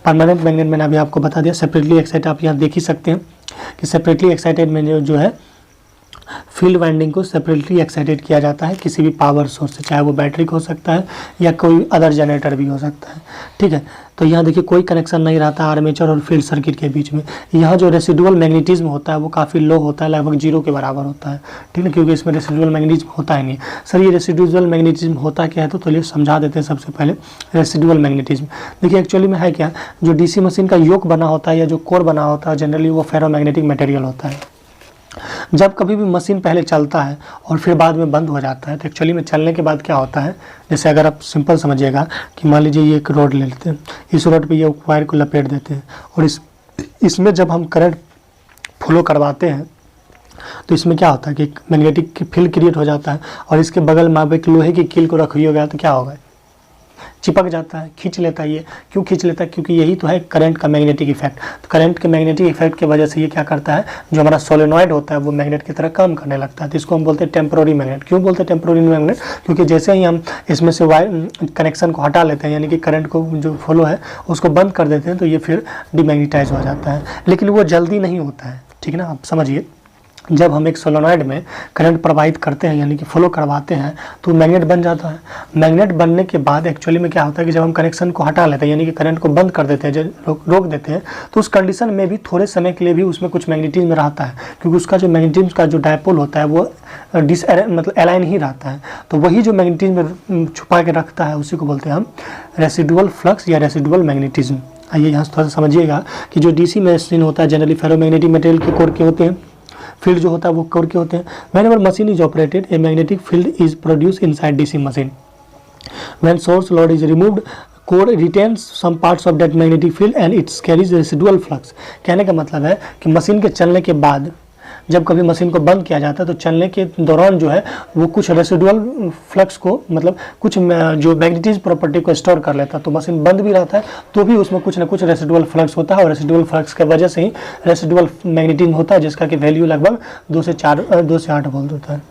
S1: परमानेंट मैग्नेट मैंने अभी आपको बता दिया। सेपरेटली एक्साइटेड आप यहाँ देख ही सकते हैं कि सेपरेटली एक्साइटेड में जो है फील्ड वाइंडिंग को सेपरेटली एक्साइटेड किया जाता है किसी भी पावर सोर्स से, चाहे वो बैटरी हो सकता है या कोई अदर जनरेटर भी हो सकता है, ठीक है। तो यहाँ देखिए कोई कनेक्शन नहीं रहता आर्मेचर और फील्ड सर्किट के बीच में। यहाँ जो रेसिडुअल मैग्नेटिज्म होता है वो काफ़ी लो होता है, लगभग 0 के बराबर होता है, ठीक है, क्योंकि इसमें रेसिडुअल मैग्नेटिज्म होता ही नहीं। सर ये रेसिडुअल मैग्नेटिज्म होता क्या है, तो चलिए समझा देते हैं। सबसे पहले रेसिडुअल मैग्नेटिज्म देखिए एक्चुअली में है क्या, जो डीसी मशीन का योक बना होता है या जो कोर बना होता है जनरली वो फेरोमैग्नेटिक मटेरियल होता है। जब कभी भी मशीन पहले चलता है और फिर बाद में बंद हो जाता है, तो एक्चुअली में चलने के बाद क्या होता है, जैसे अगर आप सिंपल समझिएगा कि मान लीजिए ये एक रोड ले लेते हैं, इस रोड पे ये वायर को लपेट देते हैं और इसमें जब हम करंट फ्लो करवाते हैं तो इसमें क्या होता है कि मैग्नेटिक फील्ड क्रिएट हो जाता है और इसके बगल में आप एक लोहे की कील को रखी हो गया तो क्या होगा, चिपक जाता है, खींच लेता है। ये क्यों खींच लेता है, क्योंकि यही तो है करंट का मैग्नेटिक इफेक्ट। तो करंट के मैग्नेटिक इफेक्ट की वजह से ये क्या करता है, जो हमारा सोलेनॉइड होता है वो मैग्नेट की तरह काम करने लगता है। तो इसको हम बोलते हैं टेम्पोररी मैग्नेट। क्यों बोलते हैं टेम्पोररी मैग्नेट, क्योंकि जैसे ही हम इसमें से वायर कनेक्शन को हटा लेते हैं, यानी कि करंट को जो फ्लो है उसको बंद कर देते हैं, तो ये फिर डिमैग्नेटाइज हो जाता है। लेकिन वो जल्दी नहीं होता है, ठीक है ना। आप समझिए, जब हम एक सोलेनॉइड में करंट प्रवाहित करते हैं यानी कि फ्लो करवाते हैं तो मैग्नेट बन जाता है। मैग्नेट बनने के बाद एक्चुअली में क्या होता है कि जब हम कनेक्शन को हटा लेते हैं यानी कि करंट को बंद कर देते हैं, जब रोक देते हैं, तो उस कंडीशन में भी थोड़े समय के लिए भी उसमें कुछ मैग्नेटिज्म रहता है, क्योंकि उसका जो मैग्नेटिज्म का जो डायपोल होता है वो मतलब अलाइन ही रहता है। तो वही जो मैग्नेटिज्म छुपा के रखता है उसी को बोलते हैं हम रेसिडुअल फ्लक्स या रेसिडुअल मैग्नेटिज्म। आइए यहाँ थोड़ा सा समझिएगा कि जो डीसी मशीन होता है जनरली फेरोमैग्नेटिक मटेरियल के कोर के होते हैं, फील्ड जो होता है वो कोर के होते हैं। Whenever machine is operated a magnetic field is produce inside DC machine. When source load is removed core retains some parts of that magnetic field and it carries residual flux। कहने का मतलब है कि मशीन के चलने के बाद जब कभी मशीन को बंद किया जाता है तो चलने के दौरान जो है वो कुछ रेसिडुअल फ्लक्स को मतलब कुछ जो मैग्नेटिज्म प्रॉपर्टी को स्टोर कर लेता है। तो मशीन बंद भी रहता है तो भी उसमें कुछ ना कुछ रेसिडुअल फ्लक्स होता है और रेसिडुअल फ्लक्स की वजह से ही रेसिडुअल मैग्नेटिज्म होता है, जिसका कि वैल्यू लगभग 2 से 8 वोल्ट होता है।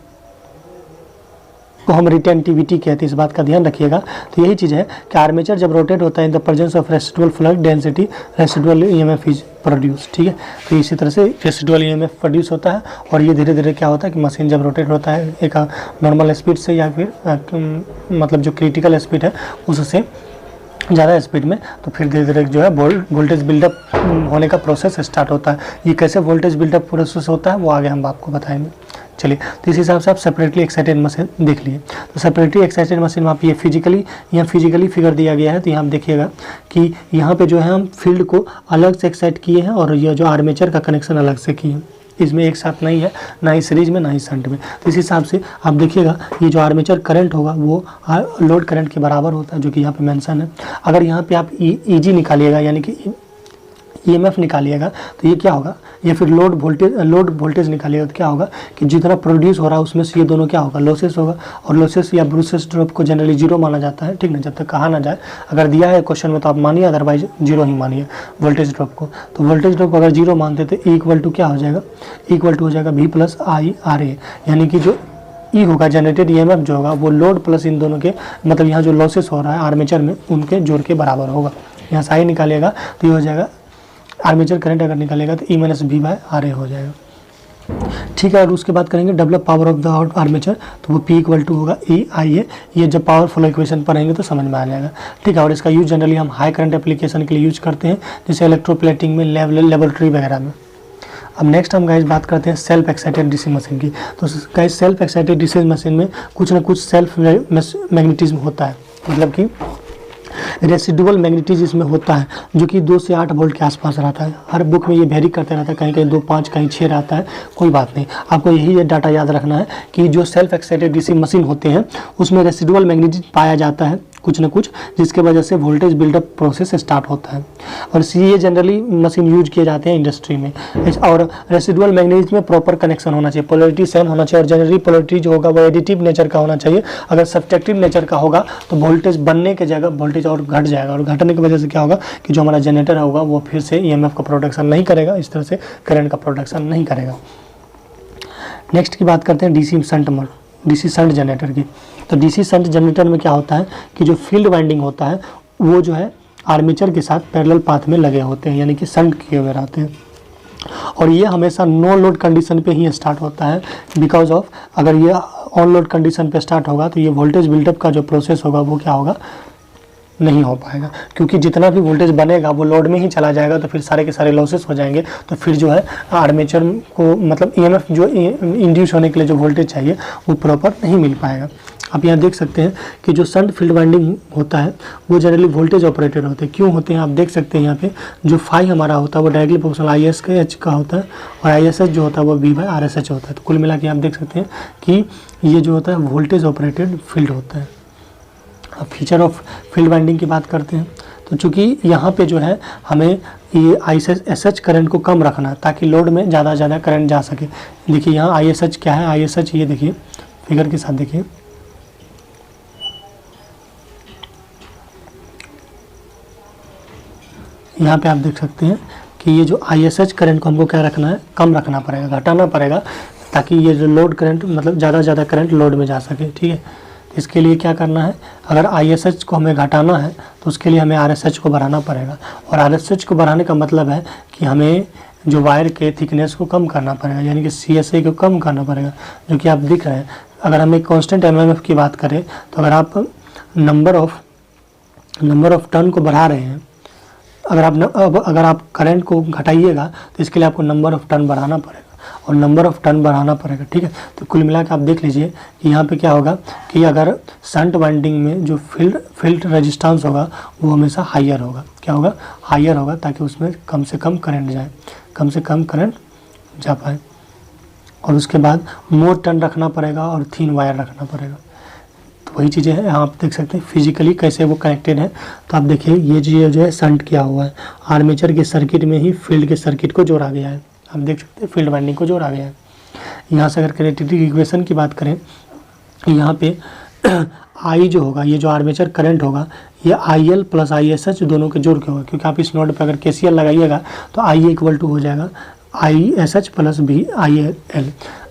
S1: तो हम रिटेंटिविटी कहते हैं, इस बात का ध्यान रखिएगा। तो यही चीज़ है कि आर्मेचर जब रोटेट होता है in the presence of residual flux density residual EMF is produce, ठीक है। तो इसी तरह से रेसिडुअल ईएमएफ प्रोड्यूस होता है और ये धीरे धीरे क्या होता है कि मशीन जब रोटेट होता है एक नॉर्मल स्पीड से या फिर मतलब जो क्रिटिकल स्पीड है उससे ज़्यादा स्पीड में, तो फिर धीरे धीरे जो है वोल्टेज बिल्डअप होने का प्रोसेस स्टार्ट होता है। ये कैसे वोल्टेज बिल्डअप प्रोसेस होता है वो आगे हम आपको बताएंगे। चलिए, तो इस हिसाब से आप सेपरेटली एक्साइटेड मशीन देख लिए। तो सेपरेटली एक्साइटेड मशीन में आप ये फिजिकली फिगर दिया गया है। तो यहाँ आप देखिएगा कि यहाँ पे जो है हम फील्ड को अलग से एक्साइट किए हैं और ये जो आर्मेचर का कनेक्शन अलग से किए हैं, इसमें एक साथ नहीं है, ना ही सीरीज में ना ही शंट में। तो इस हिसाब से आप देखिएगा ये जो आर्मेचर करंट होगा वो लोड करंट के बराबर होता है, जो कि यहाँ पे मेंशन है। अगर यहाँ पे आप ईजी निकालिएगा यानी कि ईएमएफ निकालिएगा तो ये क्या होगा, या फिर लोड वोल्टेज निकालिएगा तो क्या होगा कि जितना प्रोड्यूस हो रहा है उसमें से ये दोनों क्या होगा, लॉसेस होगा। और लॉसेस या ब्रूसेस ड्रॉप को जनरली 0 माना जाता है, ठीक ना, जब तक कहा ना जाए। अगर दिया है क्वेश्चन में तो आप मानिए, अदरवाइज 0 ही मानिए वोल्टेज ड्रॉप को। तो वोल्टेज ड्रॉप को अगर 0 मानते तो इक्वल टू क्या हो जाएगा, इक्वल टू हो जाएगा V + I/RA, यानी कि जो ई होगा जनरेटेड ईएमएफ जो होगा वो लोड प्लस इन दोनों के मतलब यहाँ जो लॉसेस हो रहा है आर्मेचर में उनके जोड़ के बराबर होगा। यहाँ से I निकालेगा तो ये हो जाएगा आर्मेचर करंट, अगर निकालेगा तो E - V/RA हो जाएगा, ठीक है। और उसके बाद करेंगे develop power of the armature, तो वो P = होगा EIA। ये जब पावर फ्लो इक्वेशन पढ़ेंगे तो समझ में आ जाएगा, ठीक है। और इसका यूज जनरली हम हाई करंट एप्लीकेशन के लिए यूज करते हैं, जैसे इलेक्ट्रोप्लेटिंग में, लेबोरेटरी वगैरह में। अब नेक्स्ट हम गाइस बात करते हैं सेल्फ एक्साइटेड डीसी मशीन की। तो guys self excited DC machine में कुछ ना कुछ सेल्फ मैग्नेटिज्म होता है, मतलब कि रेसिडुअल मैग्नेटिज्म इसमें होता है जो कि 2 से 8 वोल्ट के आसपास रहता है। हर बुक में ये वेरी करते रहता है, कहीं कहीं 2, 5, कहीं 6 रहता है, कोई बात नहीं। आपको यही डाटा याद रखना है कि जो सेल्फ एक्साइटेड डीसी मशीन होते हैं उसमें रेसिडुअल मैग्नेटिज्म पाया जाता है कुछ ना कुछ, जिसके वजह से वोल्टेज बिल्डअप प्रोसेस स्टार्ट होता है। और ये जनरली मशीन यूज किए जाते हैं इंडस्ट्री में। और रेसिडुअल मैग्नेटिज्म में प्रॉपर कनेक्शन होना चाहिए, पोलरिटी सेम होना चाहिए, और जनरली पोलरिटी जो होगा वो एडिटिव नेचर का होना चाहिए। अगर सब्ट्रैक्टिव नेचर का होगा तो वोल्टेज बनने के जगह वोल्टेज और घट जाएगा, और घटने की वजह से क्या होगा कि जो हमारा जनरेटर होगा वो फिर से ईएमएफ का प्रोडक्शन नहीं करेगा, इस तरह से करंट का प्रोडक्शन नहीं करेगा। नेक्स्ट की बात करते हैं डीसी शंट जनरेटर की। तो डीसी शंट जनरेटर में क्या होता है कि जो फील्ड वाइंडिंग होता है वो जो है आर्मेचर के साथ पैरेलल पाथ में लगे होते हैं, यानी कि शंट किए हुए रहते हैं। और ये हमेशा नो लोड कंडीशन पे ही स्टार्ट होता है, बिकॉज ऑफ अगर ये ऑन लोड कंडीशन पे स्टार्ट होगा तो ये वोल्टेज बिल्डअप का जो प्रोसेस होगा वो क्या होगा, नहीं हो पाएगा, क्योंकि जितना भी वोल्टेज बनेगा वो लोड में ही चला जाएगा, तो फिर सारे के सारे लॉसेस हो जाएंगे। तो फिर जो है आर्मेचर को मतलब ईएमएफ जो इंड्यूस होने के लिए जो वोल्टेज चाहिए वो प्रॉपर नहीं मिल पाएगा। आप यहाँ देख सकते हैं कि जो शंट फील्ड वाइंडिंग होता है वो जनरली वोल्टेज ऑपरेटेड होते हैं। क्यों होते हैं आप देख सकते हैं यहाँ पे, जो फाई हमारा होता है वो डायरेक्टली प्रोपोर्शनल आईएस के एच का होता है, और आईएसएच जो होता है वो V/RSH होता है। तो कुल मिला के आप देख सकते हैं कि ये जो होता है वोल्टेज ऑपरेटेड फील्ड होता है। अब फीचर ऑफ फील्ड वाइंडिंग की बात करते हैं, तो चूँकि यहाँ पे जो है हमें ये ISH करंट को कम रखना है ताकि लोड में ज़्यादा करंट जा सके। देखिए यहाँ ISH क्या है, ISH ये देखिए फिगर के साथ देखिए, यहाँ पे आप देख सकते हैं कि ये जो ISH करंट को हमको क्या रखना है, कम रखना पड़ेगा, घटाना पड़ेगा, ताकि ये जो लोड करंट मतलब ज़्यादा करंट लोड में जा सके। ठीक है, इसके लिए क्या करना है, अगर ISH को हमें घटाना है तो उसके लिए हमें RSH को बढ़ाना पड़ेगा, और RSH को बढ़ाने का मतलब है कि हमें जो वायर के थिकनेस को कम करना पड़ेगा, यानी कि CSA को कम करना पड़ेगा, जो कि आप दिख रहे हैं। अगर हम एक कॉन्स्टेंट MMF की बात करें तो अगर आप नंबर ऑफ टर्न को बढ़ा रहे हैं, अगर आप करंट को घटाइएगा तो इसके लिए आपको नंबर ऑफ टर्न बढ़ाना पड़ेगा, और नंबर ऑफ टर्न बढ़ाना पड़ेगा। ठीक है, तो कुल मिला के आप देख लीजिए कि यहाँ पे क्या होगा कि अगर शंट वाइंडिंग में जो फील्ड रेजिस्टेंस होगा वो हमेशा हायर होगा। क्या होगा, हायर होगा, ताकि उसमें कम से कम करंट जाए, कम से कम करंट जा पाए। और उसके बाद मोर टर्न रखना पड़ेगा और थिन वायर रखना पड़ेगा। तो वही चीज़ें हैं, आप देख सकते हैं फिजिकली कैसे वो कनेक्टेड है। तो आप देखिए ये जो है शंट किया हुआ है, आर्मेचर के सर्किट में ही फील्ड के सर्किट को जोड़ा गया है। आप देख सकते हैं फील्ड वाइंडिंग को जोड़ा गया है। यहाँ से अगर कनेक्टिविटी इक्वेशन की बात करें, यहाँ पे आई जो होगा, ये जो आर्मेचर करंट होगा ये IL प्लस ISH दोनों के जोड़ के होगा, क्योंकि आप इस नोड पे अगर KCL लगाइएगा तो IA इक्वल टू हो जाएगा ISH प्लस VIL,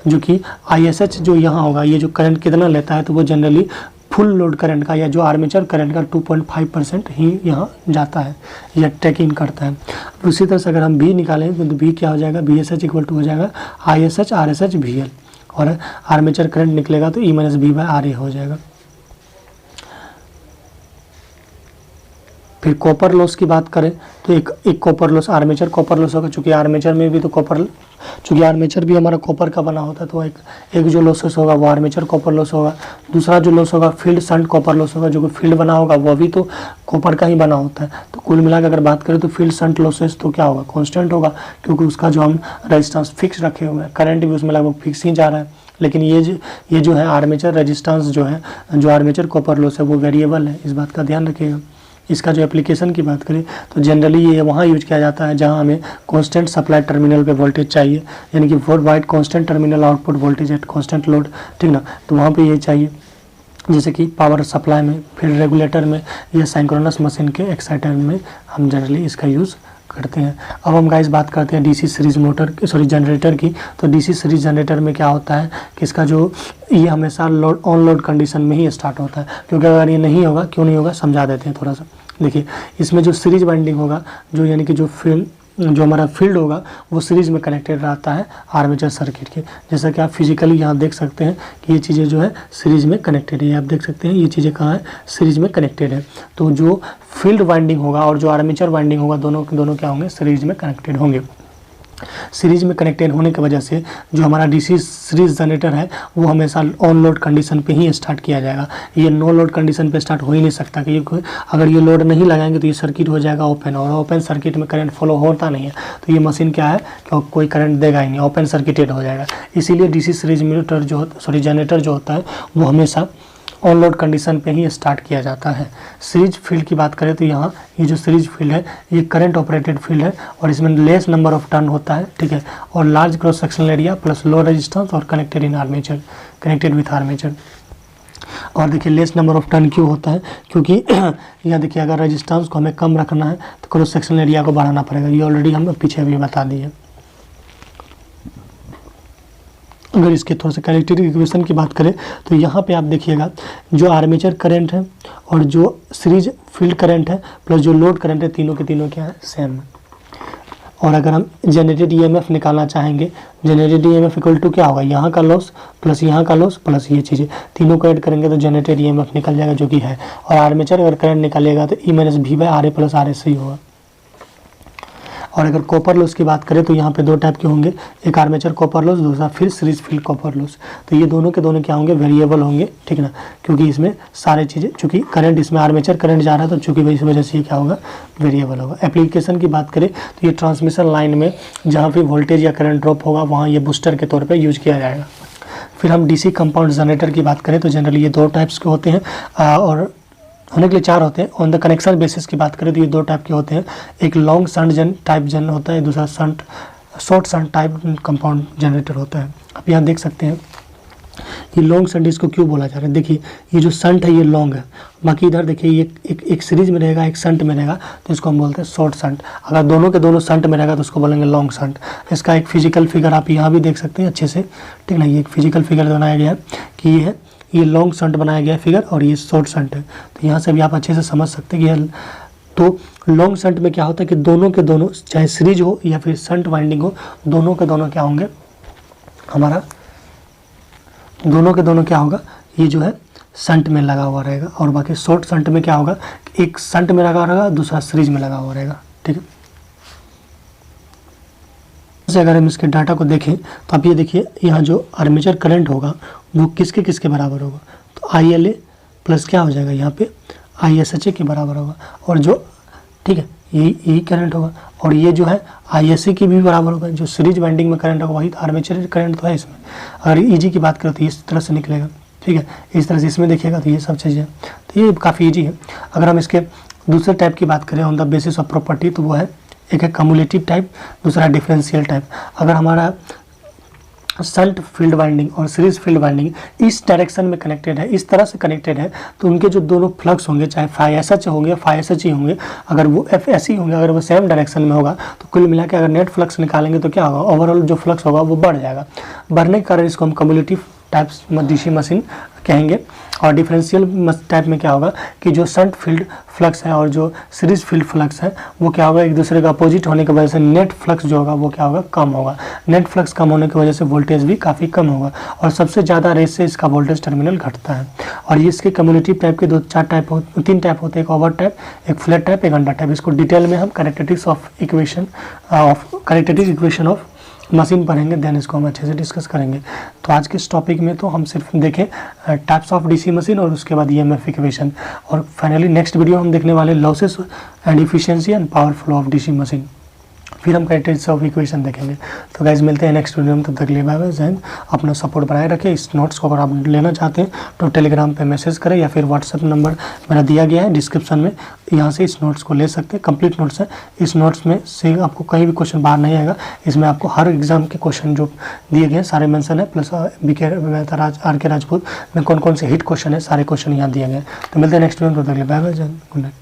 S1: जो कि ISH जो यहाँ होगा, ये जो करंट कितना लेता है तो वो जनरली फुल लोड करंट का या जो आर्मेचर करंट का 2.5% ही यहाँ जाता है या ट्रैकिंग करता है। उसी तरह से अगर हम B निकालें तो B क्या हो जाएगा, BSH इक्वल टू हो जाएगा ISH RSH VL, और आर्मेचर करंट निकलेगा तो E-B/RA हो जाएगा। फिर कॉपर लॉस की बात करें तो एक copper loss, armature copper loss होगा, चूँकि आर्मेचर में भी तो चूँकि आर्मेचर भी हमारा कॉपर का बना होता है, तो एक जो लॉसेस होगा वो आर्मेचर कॉपर लॉस होगा। दूसरा जो लॉस होगा फील्ड शंट कॉपर लॉस होगा, जो कि फील्ड बना होगा वो भी तो कॉपर का ही बना होता है। तो कुल मिलाकर अगर बात करें तो फील्ड शंट लॉसेस तो क्या होगा, कॉन्स्टेंट होगा, क्योंकि उसका जो हम रेजिस्टेंस फिक्स रखे हुए हैं, करंट भी उसमें लगभग फिक्स ही जा रहा है। लेकिन ये जो है आर्मेचर रेजिस्टेंस जो है, जो आर्मेचर कॉपर लॉस है वो वेरिएबल है, इस बात का ध्यान रखिएगा। इसका जो एप्लीकेशन की बात करें तो जनरली ये वहाँ यूज किया जाता है जहाँ हमें कांस्टेंट सप्लाई टर्मिनल पे वोल्टेज चाहिए, यानी कि wide constant terminal output voltage at constant load, ठीक ना, तो वहाँ पे ये चाहिए। जैसे कि पावर सप्लाई में, फिर रेगुलेटर में या साइंक्रोनस मशीन के एक्साइटर में हम जनरली इसका यूज़ करते हैं। अब हम गाइस बात करते हैं डीसी सीरीज जनरेटर की। तो डीसी सीरीज जनरेटर में क्या होता है कि इसका जो ये हमेशा ऑन लोड कंडीशन में ही स्टार्ट होता है, क्योंकि अगर ये नहीं होगा, क्यों नहीं होगा समझा देते हैं थोड़ा सा। देखिए इसमें जो सीरीज वाइंडिंग होगा, जो यानी कि जो हमारा फील्ड होगा वो सीरीज में कनेक्टेड रहता है आर्मेचर सर्किट के। जैसा कि आप फिजिकली यहाँ देख सकते हैं कि ये चीज़ें जो है सीरीज में कनेक्टेड है। आप देख सकते हैं ये चीज़ें कहाँ है, सीरीज में कनेक्टेड है। तो जो फील्ड वाइंडिंग होगा और जो आर्मेचर वाइंडिंग होगा, दोनों क्या होंगे, सीरीज में कनेक्टेड होंगे। सीरीज में कनेक्टेड होने की वजह से जो हमारा डीसी सीरीज जनरेटर है वो हमेशा ऑन लोड कंडीशन पे ही स्टार्ट किया जाएगा। ये नो लोड कंडीशन पे स्टार्ट हो ही नहीं सकता, क्योंकि अगर ये लोड नहीं लगाएंगे तो ये सर्किट हो जाएगा ओपन, और ओपन सर्किट में करंट फ्लो होता नहीं है, तो ये मशीन क्या है कि कोई करंट देगा ही नहीं, ओपन सर्किटेड हो जाएगा। इसीलिए डीसी सीरीज जनरेटर जो होता है वो हमेशा ऑन लोड कंडीशन पे ही स्टार्ट किया जाता है। सीरीज फील्ड की बात करें तो यहाँ ये जो सीरीज फील्ड है ये करंट ऑपरेटेड फील्ड है और इसमें लेस नंबर ऑफ टर्न होता है, ठीक है, और large cross sectional area plus low resistance और connected in armature, connected with armature. और देखिए लेस नंबर ऑफ टर्न क्यों होता है, क्योंकि यहाँ देखिए अगर रेजिस्टेंस को हमें कम रखना है तो क्रॉस सेक्शनल एरिया को बढ़ाना पड़ेगा, ये ऑलरेडी हम पीछे भी बता दिए। अगर इसके थोड़ा सा कैरेक्टरिस्टिक इक्वेशन की बात करें तो यहाँ पे आप देखिएगा जो आर्मेचर करंट है और जो सीरीज फील्ड करंट है प्लस जो लोड करंट है तीनों के तीनों क्या है, सेम है। और अगर हम जनरेटेड ईएमएफ निकालना चाहेंगे, जनरेटेड ईएमएफ इक्वल टू क्या होगा, यहाँ का लॉस प्लस यहाँ का लॉस प्लस ये चीज़ें तीनों को ऐड करेंगे तो जनरेटेड ईएमएफ निकल जाएगा जो कि है। और आर्मेचर अगर करंट निकालेगा तो E minus V by R A plus R S ही होगा। और अगर कॉपर लॉस की बात करें तो यहाँ पे दो टाइप के होंगे, एक आर्मेचर कॉपर लॉस, दूसरा फिर सीरीज फील्ड कॉपर लॉस। तो ये दोनों के दोनों क्या होंगे, वेरिएबल होंगे, ठीक है ना, क्योंकि इसमें सारे चीज़ें चूँकि करंट इसमें आर्मेचर करंट जा रहा है तो चूँकि इस वजह से ये क्या होगा, वेरिएबल होगा। एप्लीकेशन की बात करें तो ये ट्रांसमिशन लाइन में जहाँ भी वोल्टेज या करंट ड्रॉप होगा वहाँ ये बूस्टर के तौर पर यूज किया जाएगा। फिर हम डीसी कंपाउंड जनरेटर की बात करें तो जनरली ये दो टाइप्स के होते हैं और होने के लिए चार होते हैं। ऑन द कनेक्शन बेसिस की बात करें तो ये दो टाइप के होते हैं, एक लॉन्ग शंट जन टाइप जन होता है, दूसरा short shunt type compound generator होता है। आप यहाँ देख सकते हैं ये लॉन्ग शंट, इसको क्यों बोला जा रहा है, देखिए ये जो शंट है ये लॉन्ग है, बाकी इधर देखिए ये एक सीरीज में रहेगा एक शंट में रहेगा तो इसको हम बोलते हैं शॉर्ट शंट। अगर दोनों के दोनों शंट में रहेगा तो उसको बोलेंगे लॉन्ग शंट। इसका एक फिजिकल फिगर आप यहाँ भी देख सकते हैं अच्छे से, ठीक ना, ये एक फिजिकल फिगर बनाया गया है कि ये है, ये लॉन्ग शंट बनाया गया है फिगर और ये शॉर्ट शंट है। तो यहाँ से भी आप अच्छे से समझ सकते हैं कि तो लॉन्ग शंट में क्या होता है कि दोनों के दोनों चाहे सीरीज हो या फिर शंट वाइंडिंग हो, दोनों के दोनों क्या होंगे, हमारा दोनों के दोनों क्या होगा, ये जो है शंट में लगा हुआ रहेगा। और बाकी शॉर्ट शंट में क्या होगा, एक शंट में लगा रहेगा दूसरा सीरीज में लगा हुआ रहेगा, ठीक है। अगर हम इसके डाटा को देखें तो आप ये देखिए यहाँ जो आर्मेचर करंट होगा वो किसके किसके बराबर होगा, तो आई एल ए प्लस क्या हो जाएगा यहाँ पे आई एस एच ए के बराबर होगा। और जो ठीक है यही करंट होगा और ये जो है आई एस ए की भी बराबर होगा। जो सीरीज वाइंडिंग में करंट होगा वही आर्मेचर करंट तो है इसमें। अगर ईजी की बात करें तो इस तरह से निकलेगा, ठीक है, इस तरह से इसमें देखिएगा तो ये सब चीज़ें, तो ये काफ़ी ईजी है। अगर हम इसके दूसरे टाइप की बात करें on the basis of property तो वो है, एक है कम्युलेटिव टाइप, दूसरा डिफरेंशियल टाइप। अगर हमारा शंट फील्ड वाइंडिंग और सीरीज फील्ड वाइंडिंग इस डायरेक्शन में कनेक्टेड है, इस तरह से कनेक्टेड है, तो उनके जो दोनों फ्लक्स होंगे चाहे फाई एस एच होंगे फाई एस एच ही होंगे, अगर वो एफ एस ही होंगे, अगर वो सेम डायरेक्शन में होगा तो कुल मिला के अगर नेट फ्लक्स निकालेंगे तो क्या होगा, ओवरऑल जो फ्लक्स होगा वो बढ़ जाएगा। बढ़ने के कारण इसको हम कम्युलेटिव टाइप्स डीसी मशीन कहेंगे। और डिफरेंशियल टाइप में क्या होगा कि जो शंट फील्ड फ्लक्स है और जो सीरीज फील्ड फ्लक्स है वो क्या होगा, एक दूसरे का अपोजिट होने की वजह से नेट फ्लक्स जो होगा वो क्या होगा, कम होगा। नेट फ्लक्स कम होने की वजह से वोल्टेज भी काफ़ी कम होगा और सबसे ज़्यादा रेट से इसका वोल्टेज टर्मिनल घटता है। और ये इसके कम्युलेटिव टाइप के तीन टाइप होते हैं, एक ओवर टाइप, एक फ्लैट टाइप, एक अंडर टाइप। इसको डिटेल में हम कैरेक्टरिस्टिक इक्वेशन ऑफ मशीन पढ़ेंगे, देन इसको हम अच्छे से डिस्कस करेंगे। तो आज के इस टॉपिक में तो हम सिर्फ देखें टाइप्स ऑफ डीसी मशीन और उसके बाद ईएमएफ इक्वेशन, और फाइनली नेक्स्ट वीडियो हम देखने वाले losses and efficiency and power flow of DC machine, फिर हम कैरेक्टरिस्टिक्स ऑफ इक्वेशन देखेंगे। तो गाइज मिलते हैं नेक्स्ट वीडियो में, तब तक के लिए बाय बाय, जय हिंद। अपना सपोर्ट बनाए रखें। इस नोट्स को अगर आप लेना चाहते हैं तो टेलीग्राम पे मैसेज करें या फिर व्हाट्सएप नंबर मेरा दिया गया है डिस्क्रिप्शन में, यहाँ से इस नोट्स को ले सकते हैं। कंप्लीट नोट्स है, इस नोट्स में से आपको कहीं भी क्वेश्चन बाहर नहीं आएगा। इसमें आपको हर एग्जाम के क्वेश्चन जो दिए गए हैं सारे मेंशन है, प्लस आर के राजपूत में कौन कौन से हिट क्वेश्चन है सारे क्वेश्चन यहाँ दिए गए हैं। तो मिलते हैं नेक्स्ट वीडियो में, तब तक के लिए बाय बाय, जय हिंद, गुड नाइट।